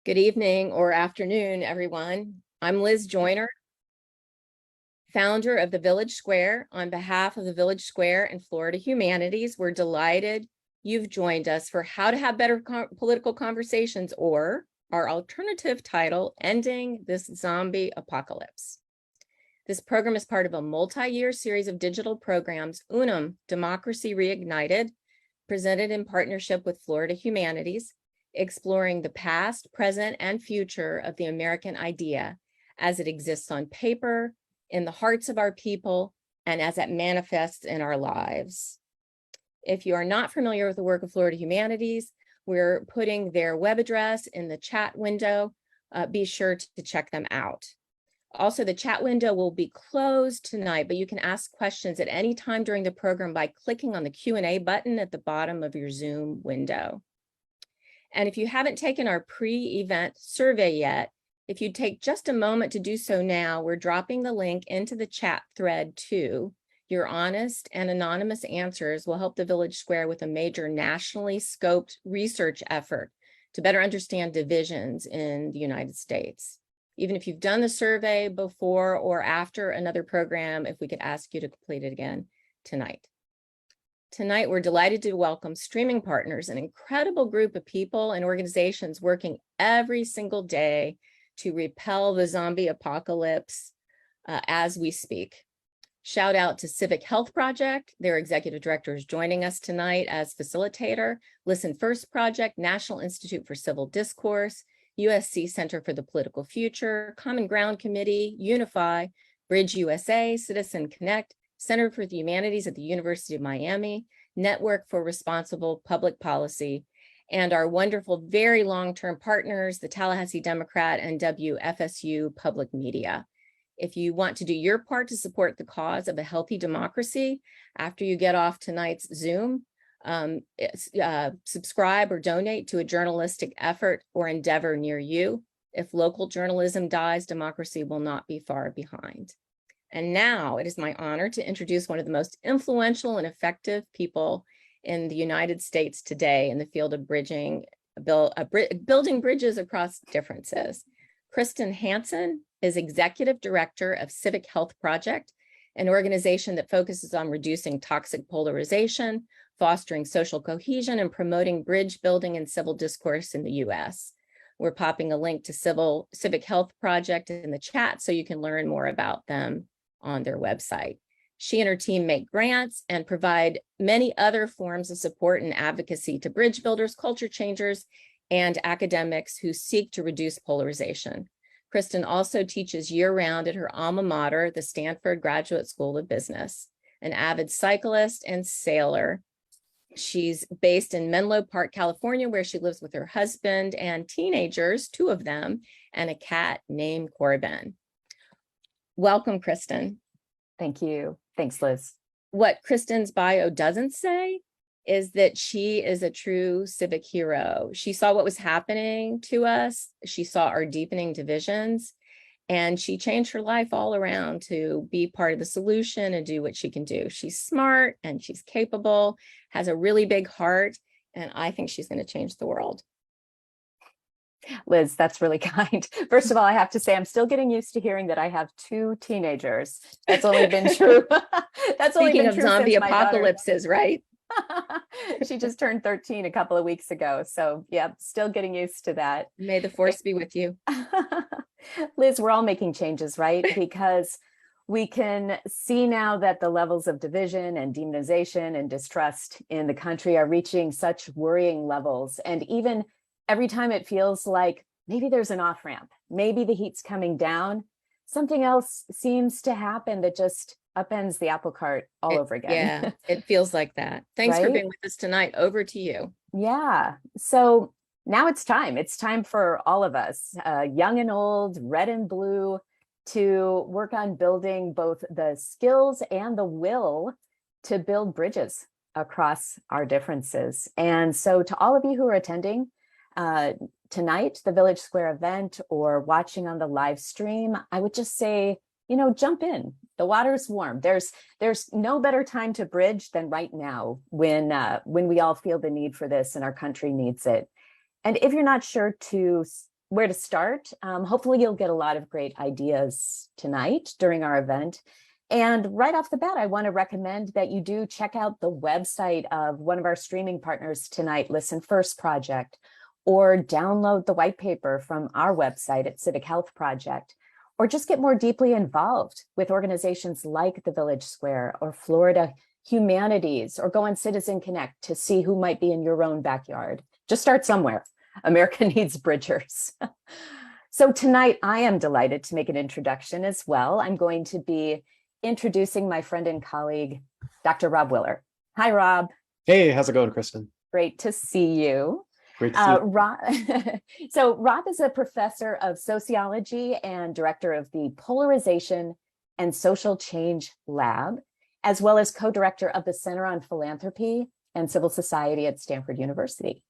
Good evening or afternoon, everyone. I'm Liz Joyner, founder of the Village Square. On behalf of the Village Square and Florida Humanities, we're delighted you've joined us for How to Have Better Political Conversations, or our alternative title, Ending This Zombie Apocalypse. This program is part of a multi-year series of digital programs, Unum, Democracy Reignited, presented in partnership with Florida Humanities, exploring the past, present, and future of the American idea as it exists on paper, in the hearts of our people, and as it manifests in our lives. If you are not familiar with the work of Florida Humanities, we're putting their web address in the chat window. Be sure to check them out. Also, the chat window will be closed tonight, but you can ask questions at any time during the program by clicking on the Q&A button at the bottom of your Zoom window. And if you haven't taken our pre-event survey yet, if you take just a moment to do so now, we're dropping the link into the chat thread too. Your honest and anonymous answers will help the Village Square with a major nationally scoped research effort to better understand divisions in the United States. Even if you've done the survey before or after another program, if we could ask you to complete it again tonight. Tonight, we're delighted to welcome streaming partners, an incredible group of people and organizations working every single day to repel the zombie apocalypse as we speak. Shout out to Civic Health Project. Their executive director is joining us tonight as facilitator. Listen First Project, National Institute for Civil Discourse, USC Center for the Political Future, Common Ground Committee, Unify, Bridge USA, Citizen Connect, Center for the Humanities at the University of Miami, Network for Responsible Public Policy, and our wonderful, very long-term partners, the Tallahassee Democrat and WFSU Public Media. If you want to do your part to support the cause of a healthy democracy, after you get off tonight's Zoom, subscribe or donate to a journalistic effort or endeavor near you. If local journalism dies, democracy will not be far behind. And now it is my honor to introduce one of the most influential and effective people in the United States today in the field of building bridges across differences. Kristin Hansen is Executive Director of Civic Health Project, an organization that focuses on reducing toxic polarization, fostering social cohesion, and promoting bridge building and civil discourse in the U.S. We're popping a link to Civic Health Project in the chat so you can learn more about them on their website. She and her team make grants and provide many other forms of support and advocacy to bridge builders, culture changers, and academics who seek to reduce polarization. Kristin also teaches year-round at her alma mater, the Stanford Graduate School of Business, an avid cyclist and sailor. She's based in Menlo Park, California, where she lives with her husband and teenagers, 2 of them, and a cat named Corbin. Welcome, Kristin. Thank you. Thanks, Liz. What Kristin's bio doesn't say is that she is a true civic hero. She saw what was happening to us. She saw our deepening divisions, and she changed her life all around to be part of the solution and do what she can do. She's smart and she's capable, has a really big heart, and I think she's going to change the world. Liz, that's really kind. First of all, I have to say I'm still getting used to hearing that I have 2 teenagers. That's only been true. That's only been true since zombie my daughter. apocalypses, right? She just turned 13 a couple of weeks ago. So yeah, still getting used to that. May the force be with you. Liz, we're all making changes, right? Because we can see now that the levels of division and demonization and distrust in the country are reaching such worrying levels. And even every time it feels like maybe there's an off-ramp, maybe the heat's coming down, something else seems to happen that just upends the apple cart all over again. Yeah, it feels like that. Thanks for being with us tonight. Over to you. Yeah. So now it's time. It's time for all of us, young and old, red and blue, to work on building both the skills and the will to build bridges across our differences. And so to all of you who are attending tonight, the Village Square event, or watching on the live stream, I would just say, jump in. The water's warm. There's no better time to bridge than right now when we all feel the need for this and our country needs it. And if you're not sure to where to start. Hopefully you'll get a lot of great ideas tonight during our event. And right off the bat, I want to recommend that you do check out the website of one of our streaming partners tonight, Listen First Project, or download the white paper from our website at Civic Health Project, or just get more deeply involved with organizations like the Village Square or Florida Humanities, or go on Citizen Connect to see who might be in your own backyard. Just start somewhere. America needs bridgers. So tonight, I am delighted to make an introduction as well. I'm going to be introducing my friend and colleague, Dr. Robb Willer. Hi, Robb. Hey, how's it going, Kristin? Great to see you. Great to see you. Robb, so Robb is a professor of sociology and director of the Polarization and Social Change Lab, as well as co-director of the Center on Philanthropy and Civil Society at Stanford University.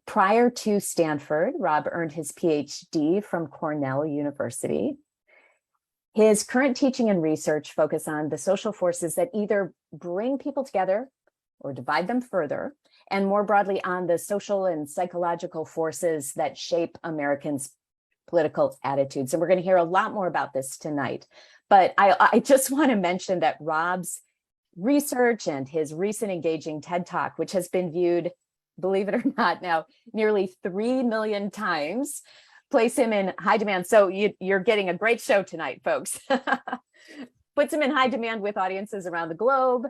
Prior to Stanford, Robb earned his PhD from Cornell University. His current teaching and research focus on the social forces that either bring people together or divide them further, and more broadly on the social and psychological forces that shape Americans' political attitudes. And we're going to hear a lot more about this tonight. But I just want to mention that Robb's research and his recent engaging TED Talk, which has been viewed, believe it or not, now nearly 3 million times, place him in high demand. So you're getting a great show tonight, folks. Puts him in high demand with audiences around the globe.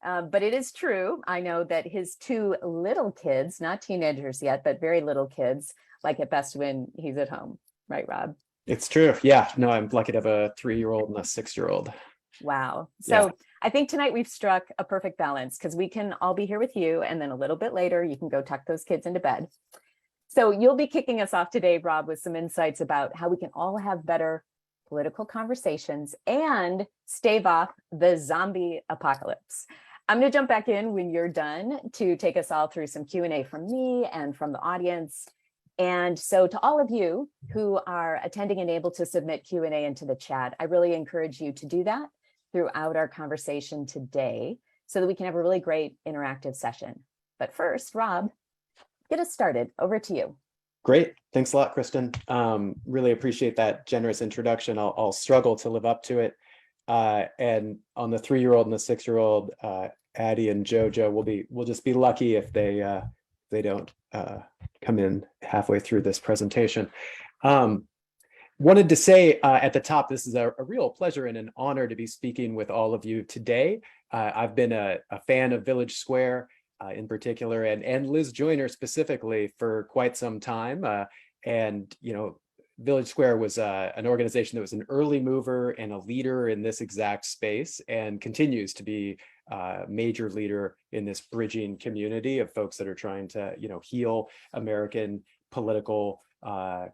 But it is true. I know that his 2 little kids, not teenagers yet, but very little kids, like it best when he's at home. Right, Robb? It's true. Yeah, no, I'm lucky to have a 3-year-old and a 6-year-old. Wow. So I think tonight we've struck a perfect balance, because we can all be here with you, and then a little bit later, you can go tuck those kids into bed. So you'll be kicking us off today, Robb, with some insights about how we can all have better political conversations and stave off the zombie apocalypse. I'm going to jump back in when you're done to take us all through some Q&A from me and from the audience. And so to all of you who are attending and able to submit Q&A into the chat, I really encourage you to do that throughout our conversation today so that we can have a really great interactive session. But first, Robb, get us started. Over to you. Great. Thanks a lot, Kristin. Really appreciate that generous introduction. I'll struggle to live up to it. And on the 3-year-old and the 6-year-old, Addie and Jojo, we'll just be lucky if they don't come in halfway through this presentation. Wanted to say at the top, this is a real pleasure and an honor to be speaking with all of you today. I've been a fan of Village Square in particular, and Liz Joyner specifically for quite some time. And, you know, Village Square was an organization that was an early mover and a leader in this exact space, and continues to be a major leader in this bridging community of folks that are trying to, you know, heal American political,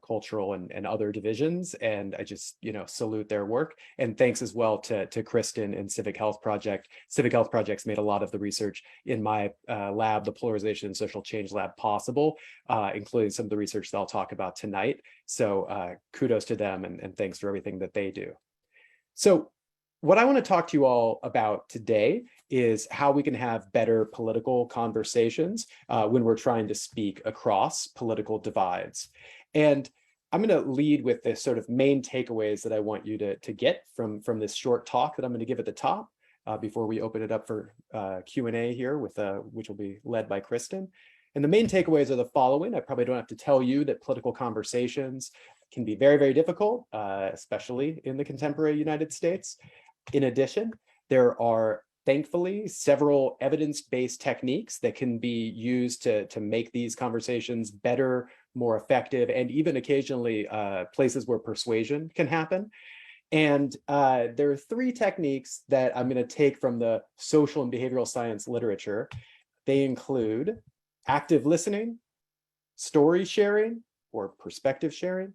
cultural, and other divisions. And I just, you know, salute their work. And thanks as well to Kristin and Civic Health Project. Civic Health Project's made a lot of the research in my lab, the Polarization and Social Change Lab, possible, including some of the research that I'll talk about tonight. So kudos to them, and thanks for everything that they do. So what I want to talk to you all about today is how we can have better political conversations when we're trying to speak across political divides. And I'm going to lead with the sort of main takeaways that I want you to get from this short talk that I'm going to give at the top before we open it up for Q&A here, which will be led by Kristin. And the main takeaways are the following. I probably don't have to tell you that political conversations can be very, very difficult, especially in the contemporary United States. In addition, there are thankfully several evidence-based techniques that can be used to make these conversations better, more effective, and even occasionally places where persuasion can happen. And there are 3 techniques that I'm going to take from the social and behavioral science literature. They include active listening, story sharing or perspective sharing,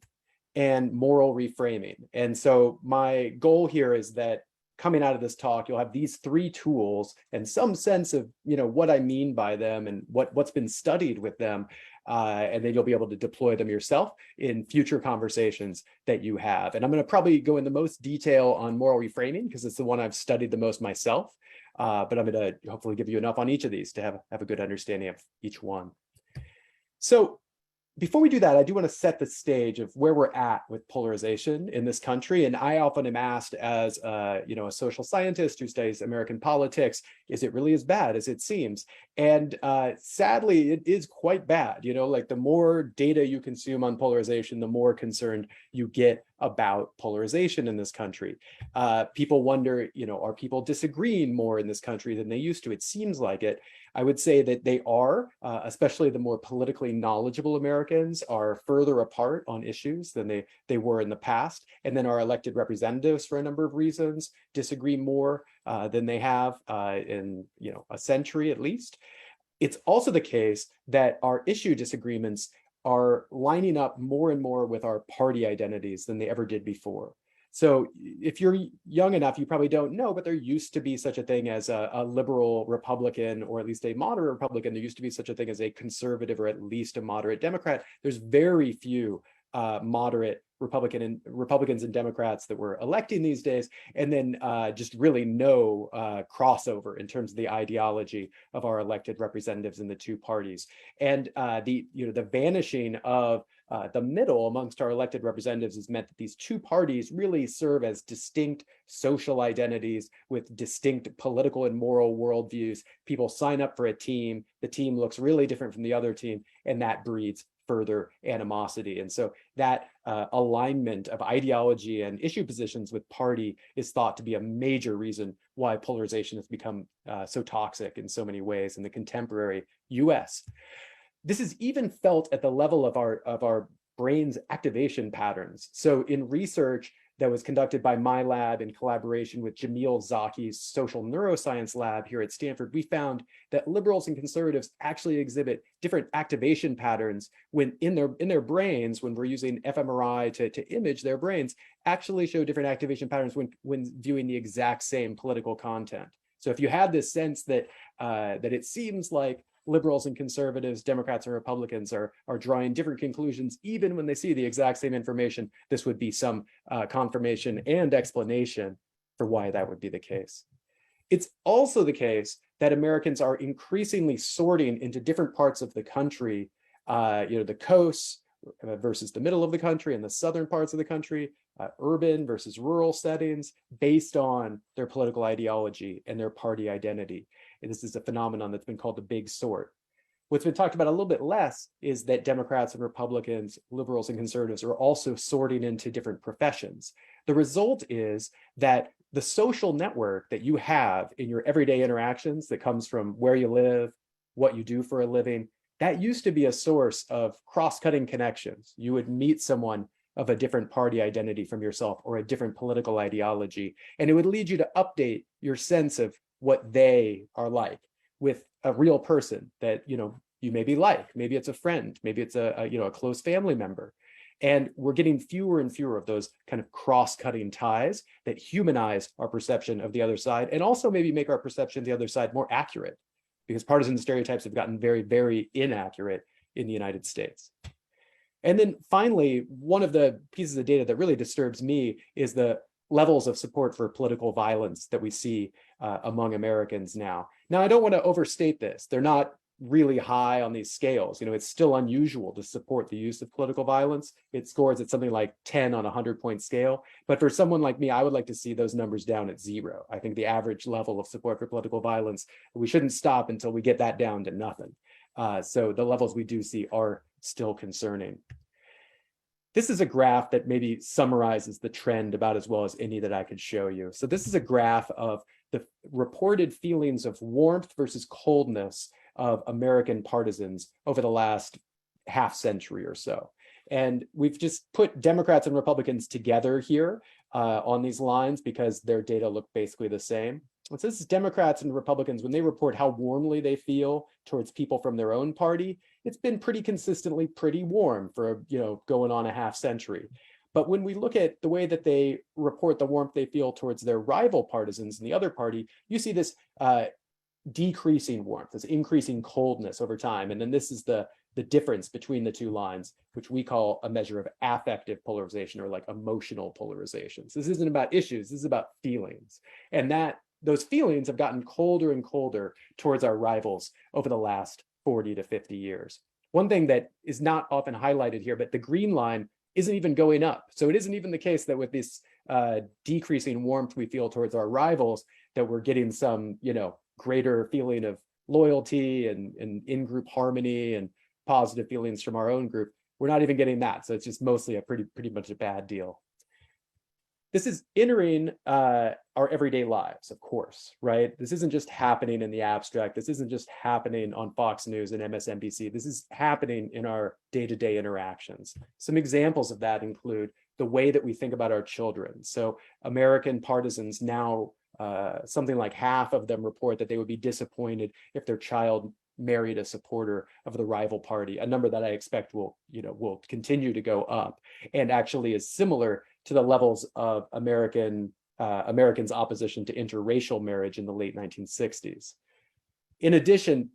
and moral reframing. And so my goal here is that coming out of this talk, you'll have these 3 tools and some sense of, you know, what I mean by them and what's been studied with them. And then you'll be able to deploy them yourself in future conversations that you have. And I'm going to probably go in the most detail on moral reframing because it's the one I've studied the most myself. But I'm going to hopefully give you enough on each of these to have a good understanding of each one. So before we do that, I do want to set the stage of where we're at with polarization in this country. And I often am asked as a social scientist who studies American politics, is it really as bad as it seems? And sadly, it is quite bad. Like the more data you consume on polarization, the more concerned you get about polarization in this country. People wonder, are people disagreeing more in this country than they used to? It seems like it. I would say that they are, especially the more politically knowledgeable Americans are further apart on issues than they were in the past. And then our elected representatives, for a number of reasons, disagree more than they have in a century at least. It's also the case that our issue disagreements are lining up more and more with our party identities than they ever did before. So if you're young enough, you probably don't know, but there used to be such a thing as a liberal Republican, or at least a moderate Republican. There used to be such a thing as a conservative, or at least a moderate Democrat. There's very few moderate Republicans and Democrats that we're electing these days, and then just really no crossover in terms of the ideology of our elected representatives in the two parties. And the vanishing of the middle amongst our elected representatives has meant that these two parties really serve as distinct social identities with distinct political and moral worldviews. People sign up for a team, the team looks really different from the other team, and that breeds further animosity. And so that alignment of ideology and issue positions with party is thought to be a major reason why polarization has become so toxic in so many ways in the contemporary US. This is even felt at the level of our brain's activation patterns. So in research that was conducted by my lab in collaboration with Jamil Zaki's social neuroscience lab here at Stanford, we found that liberals and conservatives actually exhibit different activation patterns when in their brains, when we're using fMRI to image their brains, actually show different activation patterns when viewing the exact same political content. So if you had this sense that it seems like liberals and conservatives, Democrats and Republicans are drawing different conclusions, even when they see the exact same information, this would be some confirmation and explanation for why that would be the case. It's also the case that Americans are increasingly sorting into different parts of the country, the coasts versus the middle of the country and the southern parts of the country, urban versus rural settings, based on their political ideology and their party identity. And this is a phenomenon that's been called the big sort. What's been talked about a little bit less is that Democrats and Republicans, liberals and conservatives are also sorting into different professions. The result is that the social network that you have in your everyday interactions that comes from where you live, what you do for a living, that used to be a source of cross-cutting connections. You would meet someone of a different party identity from yourself or a different political ideology, and it would lead you to update your sense of what they are like with a real person that you maybe like. Maybe it's a friend, maybe it's a close family member. And we're getting fewer and fewer of those kind of cross-cutting ties that humanize our perception of the other side, and also maybe make our perception of the other side more accurate, because partisan stereotypes have gotten very, very inaccurate in the United States. And then finally, one of the pieces of data that really disturbs me is the levels of support for political violence that we see among Americans now. Now, I don't want to overstate this. They're not really high on these scales. It's still unusual to support the use of political violence. It scores at something like 10 on a 100-point scale. But for someone like me, I would like to see those numbers down at 0. I think the average level of support for political violence, we shouldn't stop until we get that down to nothing. So the levels we do see are still concerning. This is a graph that maybe summarizes the trend about as well as any that I could show you. So this is a graph of the reported feelings of warmth versus coldness of American partisans over the last half century or so. And we've just put Democrats and Republicans together here on these lines because their data look basically the same. And so this is Democrats and Republicans, when they report how warmly they feel towards people from their own party, it's been pretty consistently pretty warm for, going on a half century. But when we look at the way that they report the warmth they feel towards their rival partisans in the other party, you see this decreasing warmth, this increasing coldness over time. And then this is the difference between the two lines, which we call a measure of affective polarization, or like emotional polarization. So this isn't about issues, this is about feelings. And those feelings have gotten colder and colder towards our rivals over the last 40 to 50 years. one thing that is not often highlighted here, but the green line isn't even going up. So it isn't even the case that with this decreasing warmth we feel towards our rivals, that we're getting some, greater feeling of loyalty and in-group harmony and positive feelings from our own group. We're not even getting that. So it's just mostly a pretty much a bad deal. This is entering our everyday lives, of course, right? This isn't just happening in the abstract. This isn't just happening on Fox News and MSNBC. This is happening in our day-to-day interactions. Some examples of that include the way that we think about our children. So American partisans now, something like half of them report that they would be disappointed if their child married a supporter of the rival party, a number that I expect will continue to go up, and actually is similar to the levels of Americans' opposition to interracial marriage in the late 1960s. In addition,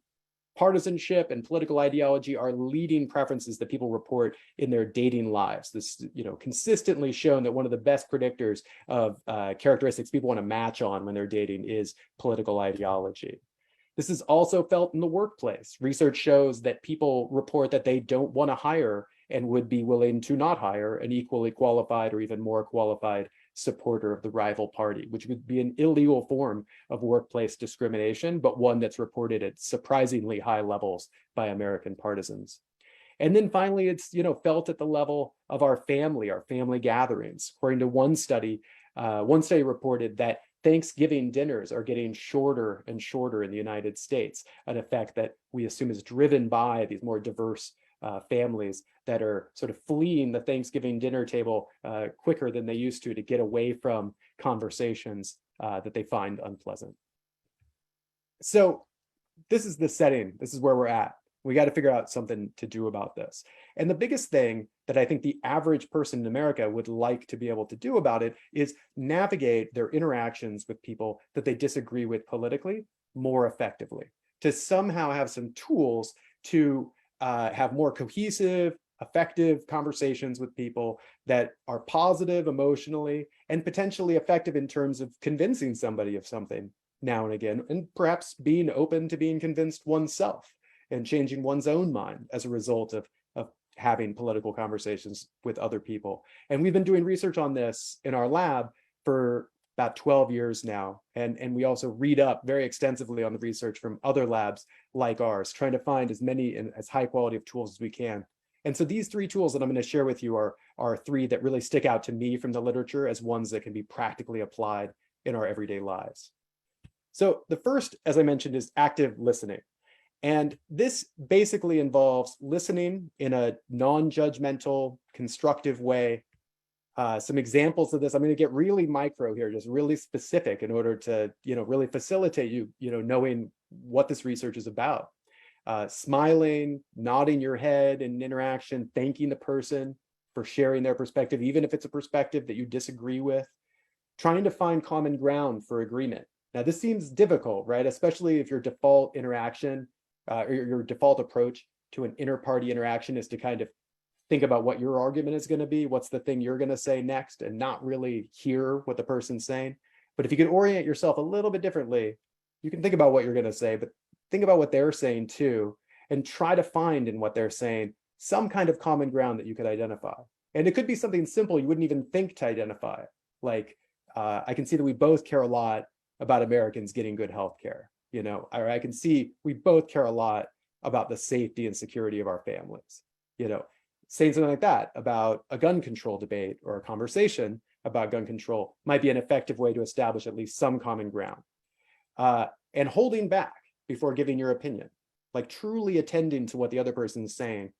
partisanship and political ideology are leading preferences that people report in their dating lives. This, consistently shown that one of the best predictors of characteristics people want to match on when they're dating is political ideology. This is also felt in the workplace. Research shows that people report that they don't want to hire and would be willing to not hire an equally qualified or even more qualified supporter of the rival party, which would be an illegal form of workplace discrimination, but one that's reported at surprisingly high levels by American partisans. And then finally, it's felt at the level of our family gatherings. According to one study reported that Thanksgiving dinners are getting shorter and shorter in the United States, an effect that we assume is driven by these more diverse families that are sort of fleeing the Thanksgiving dinner table quicker than they used to get away from conversations that they find unpleasant. So this is the setting. This is where we're at. We got to figure out something to do about this. And the biggest thing that I think the average person in America would like to be able to do about it is navigate their interactions with people that they disagree with politically more effectively, to somehow have some tools to have more cohesive, effective conversations with people that are positive emotionally and potentially effective in terms of convincing somebody of something now and again, and perhaps being open to being convinced oneself and changing one's own mind as a result of having political conversations with other people. And we've been doing research on this in our lab for about 12 years now. And we also read up very extensively on the research from other labs like ours, trying to find as many and as high quality of tools as we can. And so these three tools that I'm going to share with you are three that really stick out to me from the literature as ones that can be practically applied in our everyday lives. So the first, as I mentioned, is active listening. And this basically involves listening in a non-judgmental, constructive way. Some examples of this, I'm going to get really micro here, just really specific in order to, really facilitate you, knowing what this research is about. Smiling, nodding your head in interaction, thanking the person for sharing their perspective, even if it's a perspective that you disagree with, trying to find common ground for agreement. Now, this seems difficult, right? Especially if your default interaction or your default approach to an inter-party interaction is to kind of think about what your argument is going to be, what's the thing you're going to say next, and not really hear what the person's saying. But if you can orient yourself a little bit differently, you can think about what you're going to say, but think about what they're saying too, and try to find in what they're saying some kind of common ground that you could identify. And it could be something simple you wouldn't even think to identify. Like, I can see that we both care a lot about Americans getting good health care, or I can see we both care a lot about the safety and security of our families, saying something like that about a gun control debate or a conversation about gun control might be an effective way to establish at least some common ground. And holding back before giving your opinion, like truly attending to what the other person is saying,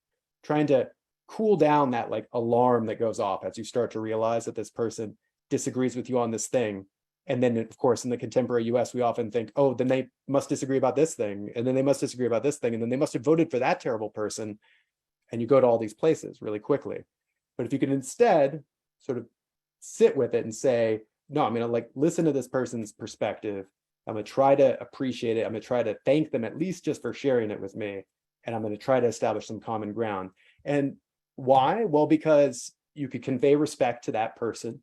trying to cool down that like alarm that goes off as you start to realize that this person disagrees with you on this thing. And then, of course, in the contemporary US, we often think, oh, then they must disagree about this thing, and then they must disagree about this thing, and then they must have voted for that terrible person. And you go to all these places really quickly. But if you can instead sort of sit with it and say, no, I'm going to listen to this person's perspective. I'm going to try to appreciate it. I'm going to try to thank them at least just for sharing it with me. And I'm going to try to establish some common ground. And why? Well, because you could convey respect to that person.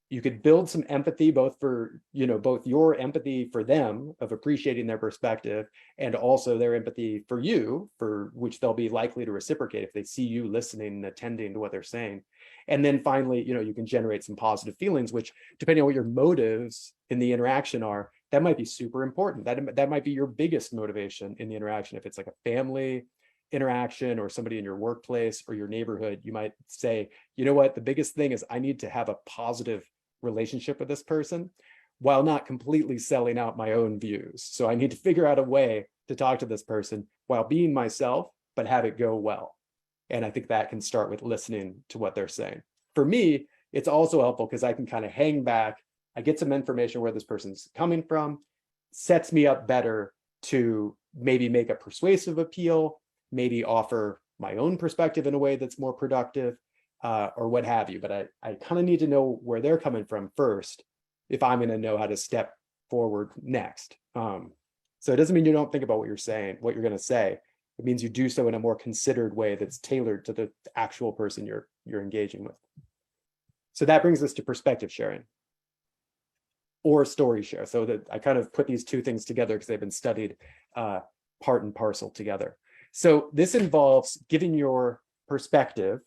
you could build some empathy, both for, both your empathy for them of appreciating their perspective, and also their empathy for you, for which they'll be likely to reciprocate if they see you listening and attending to what they're saying. And then finally, you can generate some positive feelings, which, depending on what your motives in the interaction are, that might be super important. That might be your biggest motivation in the interaction. If it's like a family interaction or somebody in your workplace or your neighborhood, you might say, you know what, the biggest thing is I need to have a positive relationship with this person while not completely selling out my own views. So I need to figure out a way to talk to this person while being myself, but have it go well. And I think that can start with listening to what they're saying. For me, it's also helpful because I can kind of hang back. I get some information where this person's coming from, sets me up better to maybe make a persuasive appeal, maybe offer my own perspective in a way that's more productive, or what have you. But I kind of need to know where they're coming from first if I'm going to know how to step forward next. So it doesn't mean you don't think about what you're saying, what you're going to say. It means you do so in a more considered way that's tailored to the actual person you're engaging with. So that brings us to perspective sharing or story share. So that I kind of put these two things together because they've been studied part and parcel together. So this involves giving your perspective,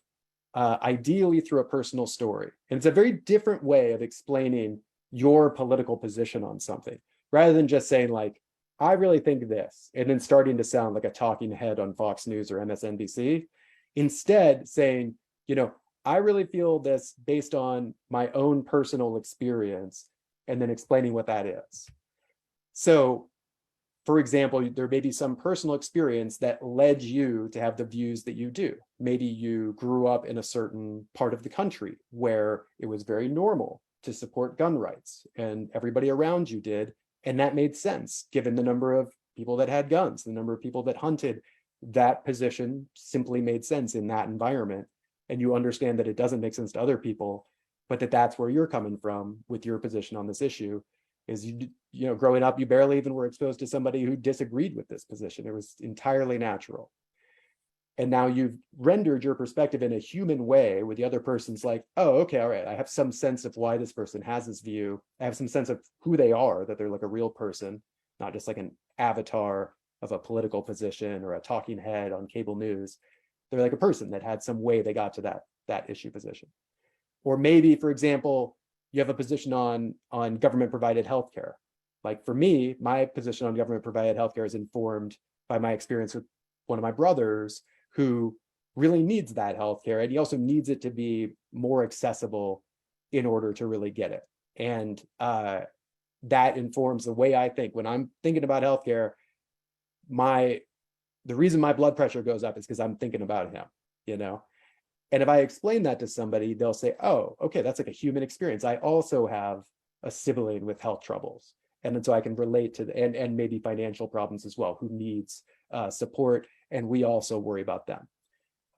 ideally through a personal story. And it's a very different way of explaining your political position on something, rather than just saying like, I really think this, and then starting to sound like a talking head on Fox News or MSNBC. Instead, saying, I really feel this based on my own personal experience, and then explaining what that is. So, for example, there may be some personal experience that led you to have the views that you do. Maybe you grew up in a certain part of the country where it was very normal to support gun rights, and everybody around you did. And that made sense, given the number of people that had guns, the number of people that hunted. That position simply made sense in that environment. And you understand that it doesn't make sense to other people, but that's where you're coming from with your position on this issue. Is growing up, you barely even were exposed to somebody who disagreed with this position. It was entirely natural. And now you've rendered your perspective in a human way, where the other person's like, oh, okay, all right, I have some sense of why this person has this view. I have some sense of who they are, that they're like a real person, not just like an avatar of a political position or a talking head on cable news. They're like a person that had some way they got to that issue position. Or maybe, for example, you have a position on government provided healthcare. Like for me, my position on government provided healthcare is informed by my experience with one of my brothers who really needs that healthcare, and he also needs it to be more accessible in order to really get it. And that informs the way I think. When I'm thinking about healthcare, the reason my blood pressure goes up is because I'm thinking about him, And if I explain that to somebody, they'll say, oh, okay, that's like a human experience. I also have a sibling with health troubles. And then so I can relate to and maybe financial problems as well, who needs support. And we also worry about them.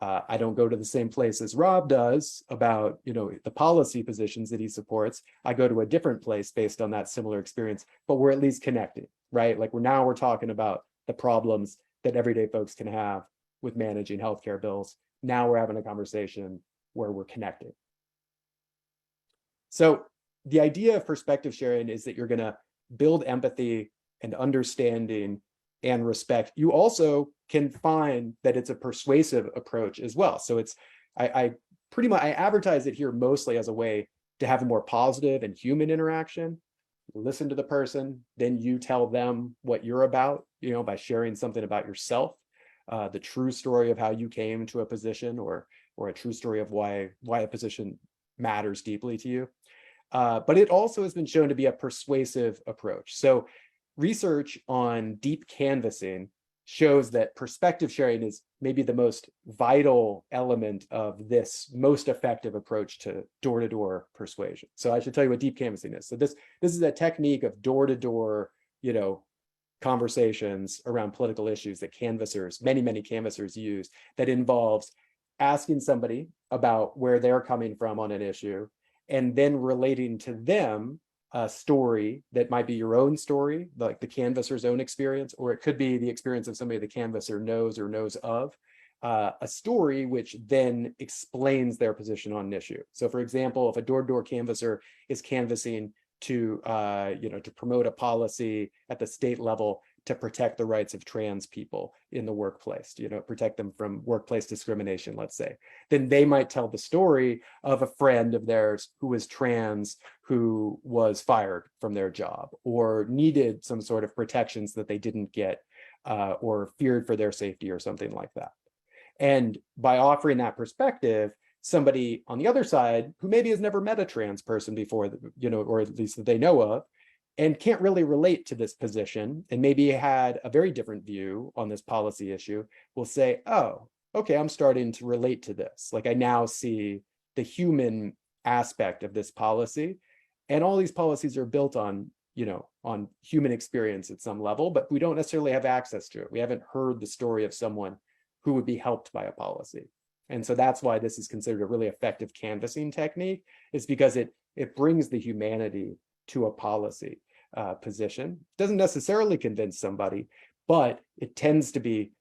I don't go to the same place as Rob does about, the policy positions that he supports. I go to a different place based on that similar experience, but we're at least connected, right? Like we're talking about the problems that everyday folks can have with managing healthcare bills. Now we're having a conversation where we're connected. So the idea of perspective sharing is that you're going to build empathy and understanding and respect. You also can find that it's a persuasive approach as well. So I advertise it here mostly as a way to have a more positive and human interaction. Listen to the person, then you tell them what you're about, by sharing something about yourself. The true story of how you came to a position, or a true story of why a position matters deeply to you. But it also has been shown to be a persuasive approach. So research on deep canvassing shows that perspective sharing is maybe the most vital element of this most effective approach to door-to-door persuasion. So I should tell you what deep canvassing is. So this is a technique of door-to-door, conversations around political issues that canvassers, many canvassers use, that involves asking somebody about where they're coming from on an issue, and then relating to them a story that might be your own story, like the canvasser's own experience, or it could be the experience of somebody the canvasser knows or knows of, a story which then explains their position on an issue. So for example, if a door-to-door canvasser is canvassing to to promote a policy at the state level to protect the rights of trans people in the workplace, protect them from workplace discrimination, let's say, then they might tell the story of a friend of theirs who was trans, who was fired from their job or needed some sort of protections that they didn't get, or feared for their safety or something like that. And by offering that perspective, somebody on the other side who maybe has never met a trans person before, or at least that they know of, and can't really relate to this position, and maybe had a very different view on this policy issue, will say, oh, okay, I'm starting to relate to this. Like I now see the human aspect of this policy. And all these policies are built on, on human experience at some level, but we don't necessarily have access to it. We haven't heard the story of someone who would be helped by a policy. And so that's why this is considered a really effective canvassing technique, is because it brings the humanity to a policy position. Doesn't necessarily convince somebody, but it tends to be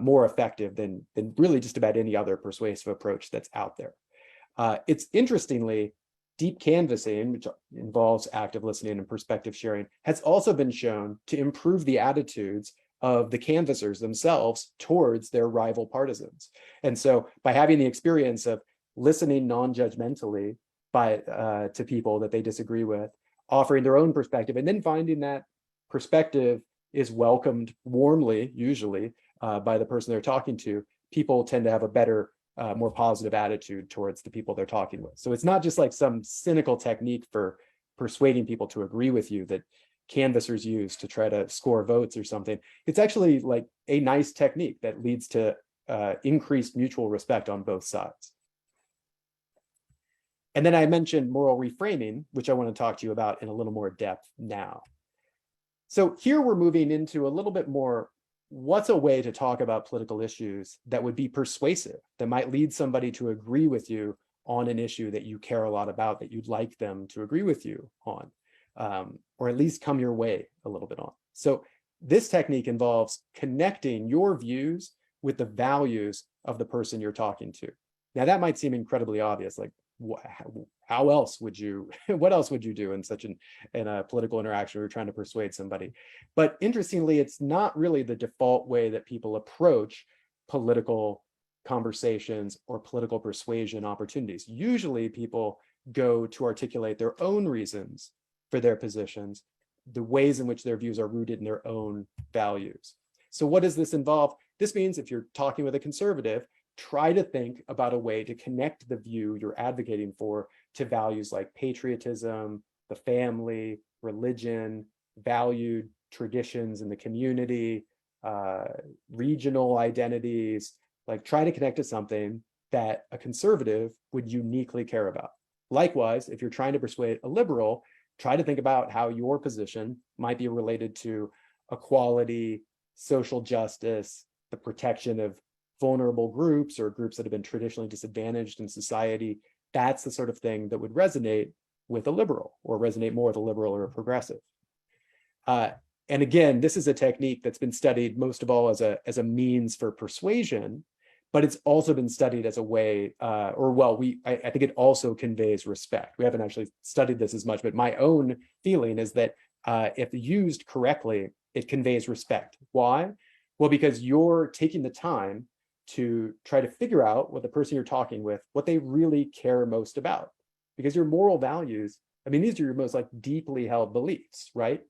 more effective than really just about any other persuasive approach that's out there. It's interestingly, deep canvassing, which involves active listening and perspective sharing, has also been shown to improve the attitudes of the canvassers themselves towards their rival partisans. And so by having the experience of listening non-judgmentally to people that they disagree with, offering their own perspective, and then finding that perspective is welcomed warmly, usually, by the person they're talking to, people tend to have a better, more positive attitude towards the people they're talking with. So it's not just like some cynical technique for persuading people to agree with you that canvassers use to try to score votes or something. It's actually like a nice technique that leads to increased mutual respect on both sides. And then I mentioned moral reframing, which I want to talk to you about in a little more depth now. So here we're moving into a little bit more, what's a way to talk about political issues that would be persuasive, that might lead somebody to agree with you on an issue that you care a lot about, that you'd like them to agree with you on, or at least come your way a little bit on. So this technique involves connecting your views with the values of the person you're talking to. Now that might seem incredibly obvious, like how else would you, what else would you do in a political interaction where you're trying to persuade somebody? But interestingly, it's not really the default way that people approach political conversations or political persuasion opportunities. Usually people go to articulate their own reasons for their positions, the ways in which their views are rooted in their own values. So what does this involve? This means if you're talking with a conservative, try to think about a way to connect the view you're advocating for to values like patriotism, the family, religion, valued traditions in the community, regional identities. Like try to connect to something that a conservative would uniquely care about. Likewise, if you're trying to persuade a liberal, try to think about how your position might be related to equality, social justice, the protection of vulnerable groups or groups that have been traditionally disadvantaged in society. That's the sort of thing that would resonate with a liberal, or resonate more with a liberal or a progressive. And again, this is a technique that's been studied most of all as a means for persuasion, but it's also been studied as a way, I think it also conveys respect. We haven't actually studied this as much, but my own feeling is that if used correctly, it conveys respect. Why? Well, because you're taking the time to try to figure out what the person you're talking with, what they really care most about. Because your moral values, I mean, these are your most like deeply held beliefs, right?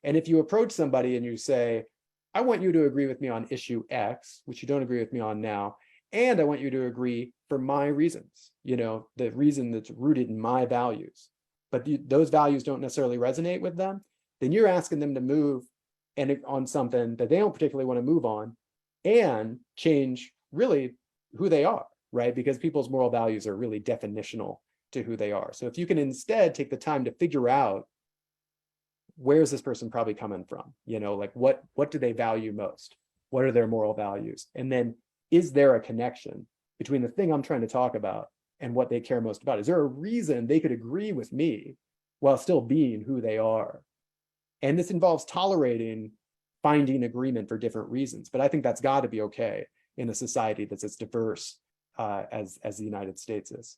And if you approach somebody and you say, I want you to agree with me on issue X, which you don't agree with me on now, and I want you to agree for my reasons, the reason that's rooted in my values, but those values don't necessarily resonate with them, then you're asking them to move on something that they don't particularly want to move on and change really who they are, right? Because people's moral values are really definitional to who they are. So if you can instead take the time to figure out, where's this person probably coming from? Like what do they value most? What are their moral values? And then is there a connection between the thing I'm trying to talk about and what they care most about? Is there a reason they could agree with me while still being who they are? And this involves tolerating finding agreement for different reasons, but I think that's got to be okay. in a society that's as diverse as the United States is.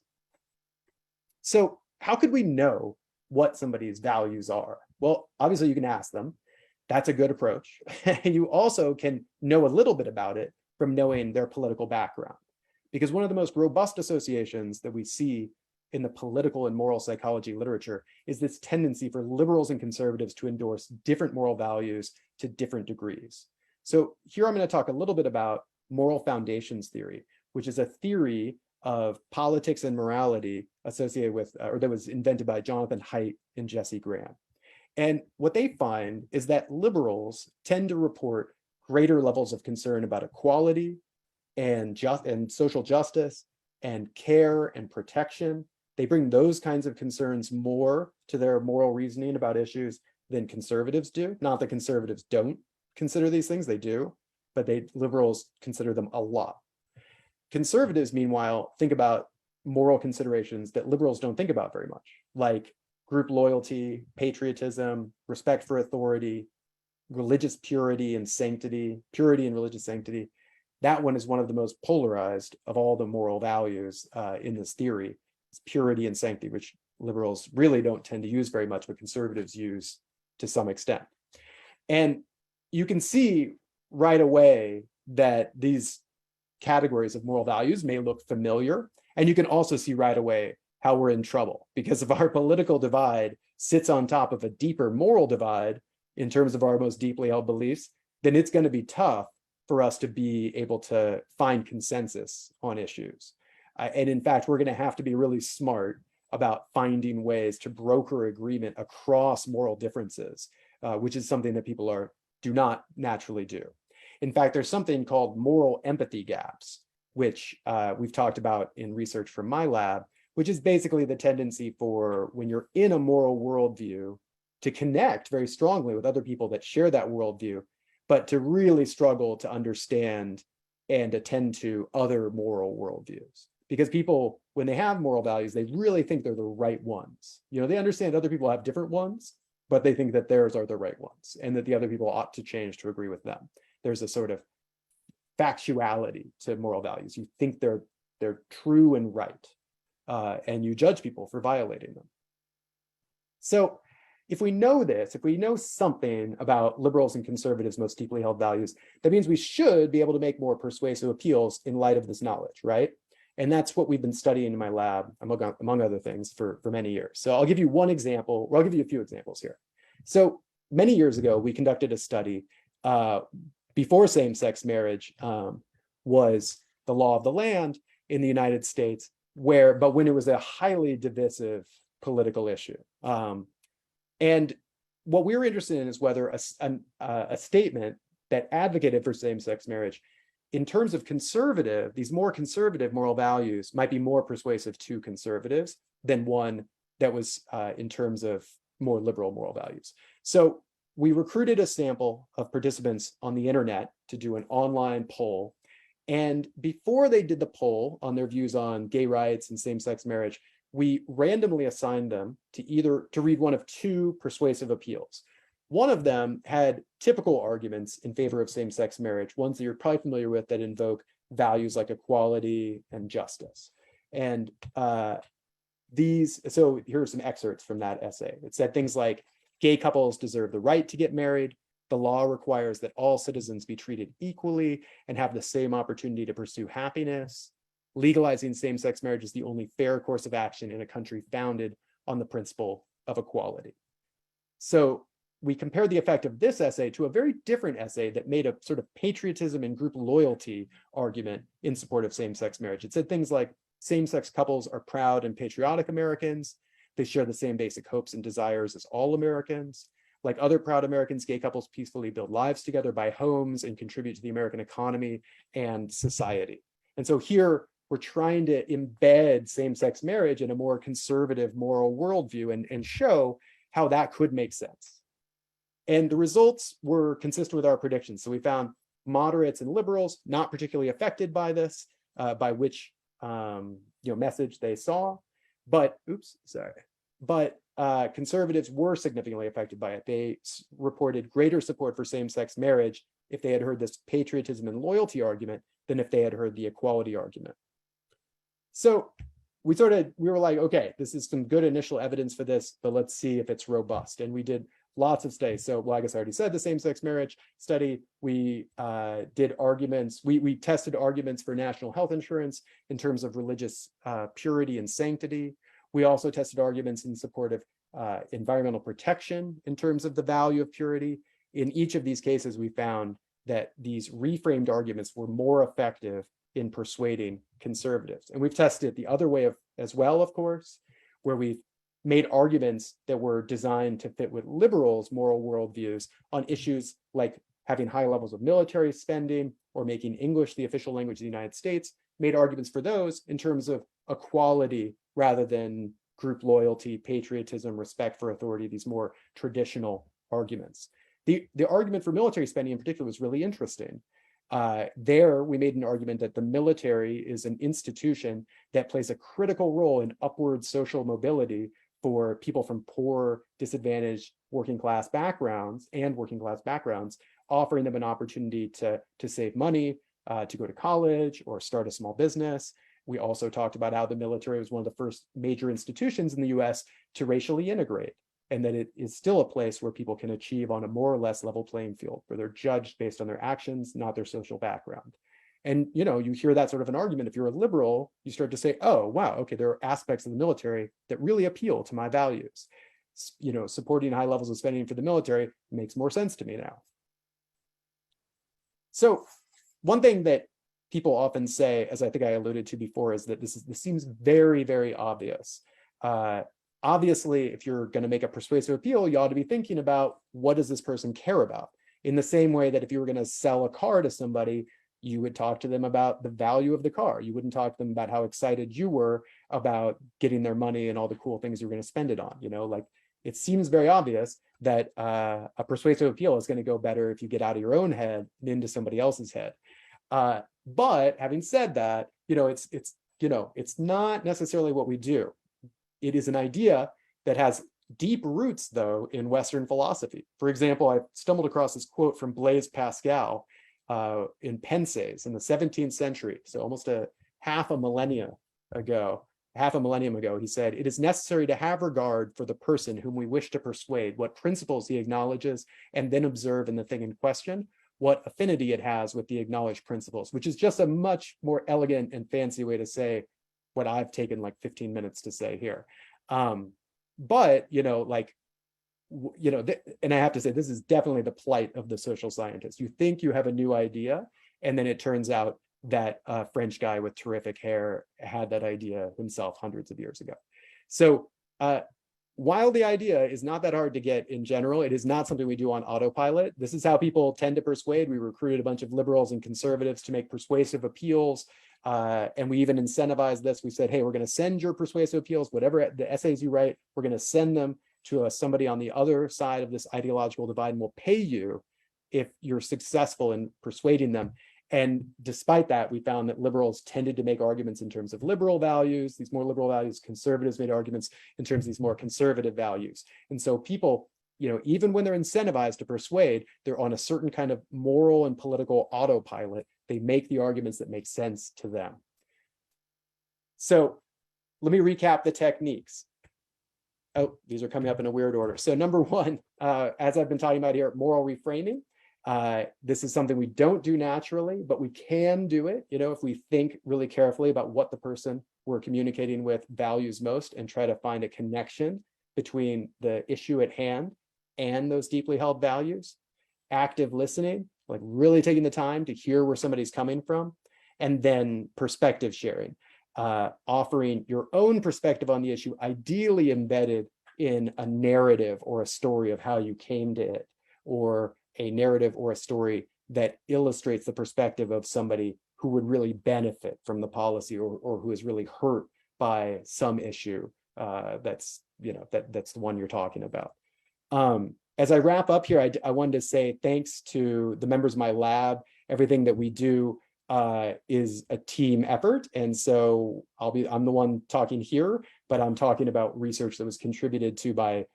So how could we know what somebody's values are? Well, obviously you can ask them. That's a good approach. You also can know a little bit about it from knowing their political background. Because one of the most robust associations that we see in the political and moral psychology literature is this tendency for liberals and conservatives to endorse different moral values to different degrees. So here I'm going to talk a little bit about moral foundations theory, which is a theory of politics and morality associated with, or that was invented by Jonathan Haidt and Jesse Graham. And what they find is that liberals tend to report greater levels of concern about equality and social justice and care and protection. They bring those kinds of concerns more to their moral reasoning about issues than conservatives do. Not that conservatives don't consider these things, they do, but liberals consider them a lot. Conservatives, meanwhile, think about moral considerations that liberals don't think about very much, like group loyalty, patriotism, respect for authority, religious purity and sanctity, purity and religious sanctity. That one is one of the most polarized of all the moral values in this theory. It's purity and sanctity, which liberals really don't tend to use very much, but conservatives use to some extent. And you can see right away that these categories of moral values may look familiar. And you can also see right away how we're in trouble, because if our political divide sits on top of a deeper moral divide in terms of our most deeply held beliefs, then it's going to be tough for us to be able to find consensus on issues. And in fact, we're going to have to be really smart about finding ways to broker agreement across moral differences, which is something that people do not naturally do. In fact, there's something called moral empathy gaps, which we've talked about in research from my lab, which is basically the tendency for when you're in a moral worldview to connect very strongly with other people that share that worldview, but to really struggle to understand and attend to other moral worldviews. Because people, when they have moral values, they really think they're the right ones. You know, they understand other people have different ones, but they think that theirs are the right ones and that the other people ought to change to agree with them. There's a sort of factuality to moral values. You think they're true and right, and you judge people for violating them. So if we know this, if we know something about liberals and conservatives' most deeply held values, that means we should be able to make more persuasive appeals in light of this knowledge, right? And that's what we've been studying in my lab, among other things, for many years. So I'll give you one example, or I'll give you a few examples here. So many years ago, we conducted a study before same-sex marriage was the law of the land in the United States, but when it was a highly divisive political issue. And what we were interested in is whether a statement that advocated for same-sex marriage, in terms of these more conservative moral values might be more persuasive to conservatives than one that was in terms of more liberal moral values. So we recruited a sample of participants on the internet to do an online poll. And before they did the poll on their views on gay rights and same-sex marriage, we randomly assigned them to read one of two persuasive appeals. One of them had typical arguments in favor of same-sex marriage, ones that you're probably familiar with that invoke values like equality and justice. And so here are some excerpts from that essay. It said things like, gay couples deserve the right to get married. The law requires that all citizens be treated equally and have the same opportunity to pursue happiness. Legalizing same-sex marriage is the only fair course of action in a country founded on the principle of equality. So we compared the effect of this essay to a very different essay that made a sort of patriotism and group loyalty argument in support of same-sex marriage. It said things like, same-sex couples are proud and patriotic Americans. They share the same basic hopes and desires as all Americans. Like other proud Americans, gay couples peacefully build lives together, buy homes, and contribute to the American economy and society. And so here we're trying to embed same-sex marriage in a more conservative moral worldview and show how that could make sense. And the results were consistent with our predictions. So we found moderates and liberals not particularly affected by this, by which message they saw, but conservatives were significantly affected by it. They reported greater support for same-sex marriage if they had heard this patriotism and loyalty argument than if they had heard the equality argument. So we were like, okay, this is some good initial evidence for this, but let's see if it's robust. And we did lots of studies. So, well, I guess I already said the same-sex marriage study. We did arguments. We tested arguments for national health insurance in terms of religious purity and sanctity. We also tested arguments in support of environmental protection in terms of the value of purity. In each of these cases, we found that these reframed arguments were more effective in persuading conservatives. And we've tested it the other way as well, of course, where we've made arguments that were designed to fit with liberals' moral worldviews on issues like having high levels of military spending or making English the official language of the United States, made arguments for those in terms of equality rather than group loyalty, patriotism, respect for authority, these more traditional arguments. The argument for military spending in particular was really interesting. There, we made an argument that the military is an institution that plays a critical role in upward social mobility for people from poor, disadvantaged, working class backgrounds, offering them an opportunity to save money, to go to college or start a small business. We also talked about how the military was one of the first major institutions in the US to racially integrate, and that it is still a place where people can achieve on a more or less level playing field, where they're judged based on their actions, not their social background. And you hear that sort of an argument. If you're a liberal, you start to say, oh, wow, okay, there are aspects of the military that really appeal to my values. Supporting high levels of spending for the military makes more sense to me now. So one thing that people often say, as I think I alluded to before, is that this seems very, very obvious. Obviously, if you're going to make a persuasive appeal, you ought to be thinking about, what does this person care about? In the same way that if you were going to sell a car to somebody, you would talk to them about the value of the car. You wouldn't talk to them about how excited you were about getting their money and all the cool things you're going to spend it on. Like, it seems very obvious that a persuasive appeal is going to go better if you get out of your own head and into somebody else's head. But having said that, it's not necessarily what we do. It is an idea that has deep roots, though, in Western philosophy. For example, I stumbled across this quote from Blaise Pascal in Pensees in the 17th century, so almost half a millennium ago. He said, "It is necessary to have regard for the person whom we wish to persuade, what principles he acknowledges, and then observe in the thing in question what affinity it has with the acknowledged principles," which is just a much more elegant and fancy way to say what I've taken like 15 minutes to say here. But, and I have to say, this is definitely the plight of the social scientist. You think you have a new idea, and then it turns out that a French guy with terrific hair had that idea himself hundreds of years ago. So while the idea is not that hard to get in general, it is not something we do on autopilot. This is how people tend to persuade. We recruited a bunch of liberals and conservatives to make persuasive appeals. And we even incentivized this. We said, hey, we're going to send your persuasive appeals, whatever the essays you write, we're going to send them to somebody on the other side of this ideological divide, and we'll pay you if you're successful in persuading them. And despite that, we found that liberals tended to make arguments in terms of liberal values, these more liberal values. Conservatives made arguments in terms of these more conservative values. And so people, even when they're incentivized to persuade, they're on a certain kind of moral and political autopilot. They make the arguments that make sense to them. So let me recap the techniques. Oh, these are coming up in a weird order. So number one, as I've been talking about here, moral reframing. This is something we don't do naturally, but we can do it, if we think really carefully about what the person we're communicating with values most and try to find a connection between the issue at hand and those deeply held values. Active listening, like really taking the time to hear where somebody's coming from. And then perspective sharing, offering your own perspective on the issue, ideally embedded in a narrative or a story of how you came to it, or a narrative or a story that illustrates the perspective of somebody who would really benefit from the policy, or who is really hurt by some issue that's the one you're talking about. As I wrap up here, I wanted to say thanks to the members of my lab. Everything that we do is a team effort, and so I'm the one talking here, but I'm talking about research that was contributed to by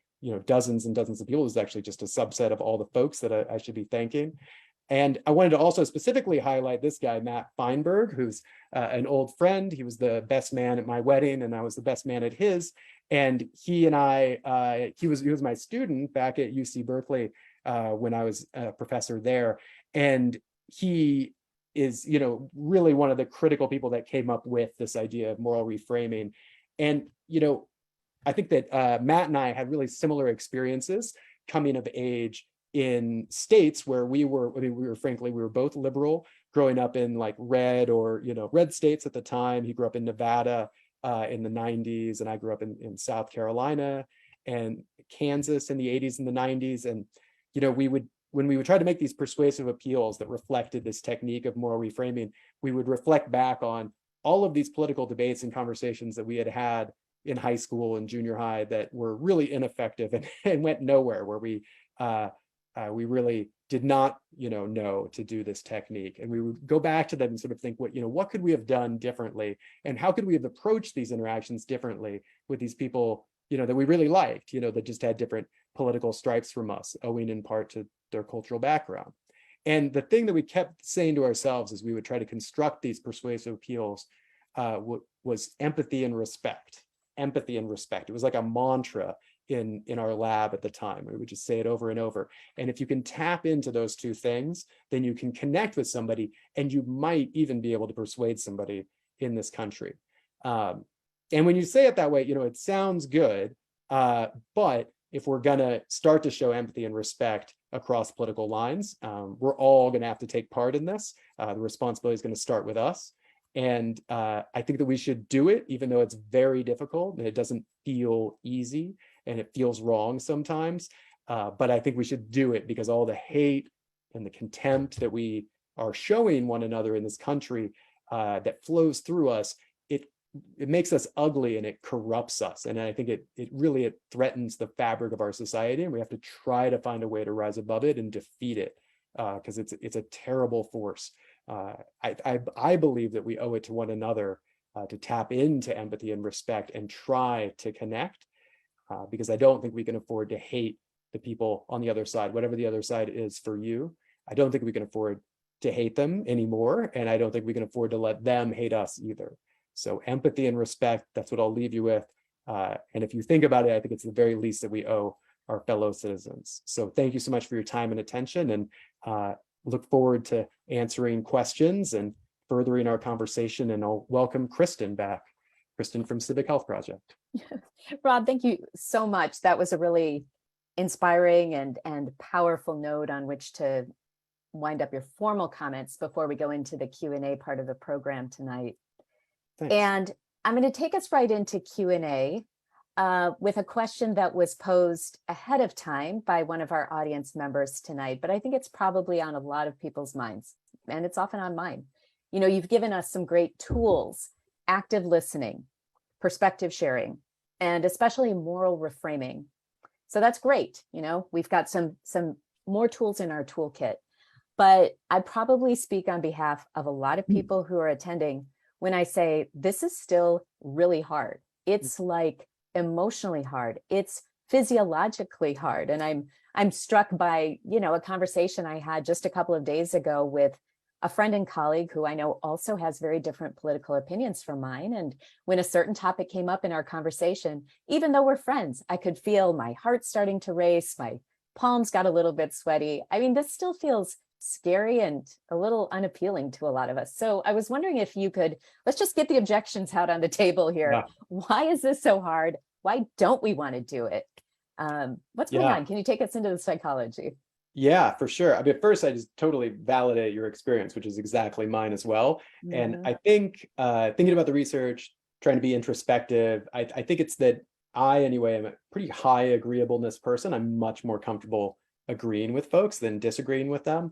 dozens and dozens of people. Is actually just a subset of all the folks that I should be thanking. And I wanted to also specifically highlight this guy, Matt Feinberg, who's an old friend. He was the best man at my wedding, and I was the best man at his. And he and I, he was my student back at UC Berkeley when I was a professor there. And he is, really one of the critical people that came up with this idea of moral reframing. And, I think that Matt and I had really similar experiences coming of age in states where we were both liberal, growing up in like red states at the time. He grew up in Nevada in the 90s, and I grew up in South Carolina and Kansas in the 80s and the 90s. And, when we would try to make these persuasive appeals that reflected this technique of moral reframing, we would reflect back on all of these political debates and conversations that we had had in high school and junior high that were really ineffective and went nowhere, where we really did not, know to do this technique. And we would go back to them and sort of think, what could we have done differently? And how could we have approached these interactions differently with these people, that we really liked, that just had different political stripes from us, owing in part to their cultural background. And the thing that we kept saying to ourselves as we would try to construct these persuasive appeals was empathy and respect. Empathy and respect. It was like a mantra in our lab at the time. We would just say it over and over. And if you can tap into those two things, then you can connect with somebody, and you might even be able to persuade somebody in this country. And when you say it that way, it sounds good, but if we're gonna start to show empathy and respect across political lines, we're all gonna have to take part in this. The responsibility is gonna start with us. And I think that we should do it, even though it's very difficult and it doesn't feel easy and it feels wrong sometimes. But I think we should do it because all the hate and the contempt that we are showing one another in this country that flows through us, it makes us ugly and it corrupts us. And I think it really threatens the fabric of our society, and we have to try to find a way to rise above it and defeat it, because it's a terrible force. I believe that we owe it to one another to tap into empathy and respect and try to connect, because I don't think we can afford to hate the people on the other side, whatever the other side is for you. I don't think we can afford to hate them anymore, and I don't think we can afford to let them hate us either. So empathy and respect, that's what I'll leave you with. And if you think about it, I think it's the very least that we owe our fellow citizens. So thank you so much for your time and attention, and look forward to answering questions and furthering our conversation. And I'll welcome Kristin back. Kristin from Civic Health Project. Rob, thank you so much. That was a really inspiring and powerful note on which to wind up your formal comments before we go into the Q&A part of the program tonight. Thanks. And I'm going to take us right into Q&A with a question that was posed ahead of time by one of our audience members tonight, but I think it's probably on a lot of people's minds, and it's often on mine. You've given us some great tools: active listening, perspective sharing, and especially moral reframing. So that's great. We've got some more tools in our toolkit, but I probably speak on behalf of a lot of people who are attending when I say this is still really hard. It's like emotionally hard. It's physiologically hard. And I'm struck by, a conversation I had just a couple of days ago with a friend and colleague who I know also has very different political opinions from mine. And when a certain topic came up in our conversation, even though we're friends, I could feel my heart starting to race, my palms got a little bit sweaty. I mean, this still feels scary and a little unappealing to a lot of us. So I was wondering if you could, let's just get the objections out on the table here. Yeah. Why is this so hard? Why don't we want to do it? What's going on? Can you take us into the psychology? Yeah, for sure. I mean, first, I just totally validate your experience, which is exactly mine as well. Mm-hmm. And I think thinking about the research, trying to be introspective, I think it's that I, anyway, am a pretty high agreeableness person. I'm much more comfortable agreeing with folks than disagreeing with them.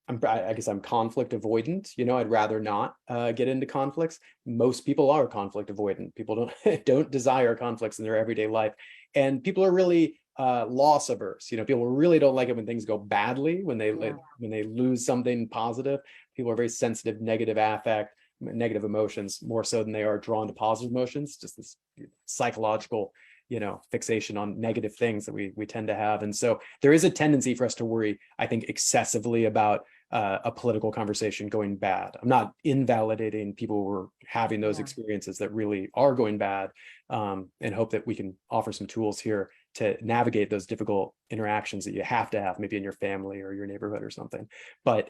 I guess I'm conflict avoidant. I'd rather not get into conflicts. Most people are conflict avoidant. People don't desire conflicts in their everyday life, and people are really loss averse. People really don't like it when things go badly, when they lose something positive. People are very sensitive, negative affect, negative emotions more so than they are drawn to positive emotions. Just this psychological fixation on negative things that we tend to have. And so there is a tendency for us to worry, I think, excessively about a political conversation going bad. I'm not invalidating people who are having those experiences that really are going bad, and hope that we can offer some tools here to navigate those difficult interactions that you have to have, maybe in your family or your neighborhood or something. But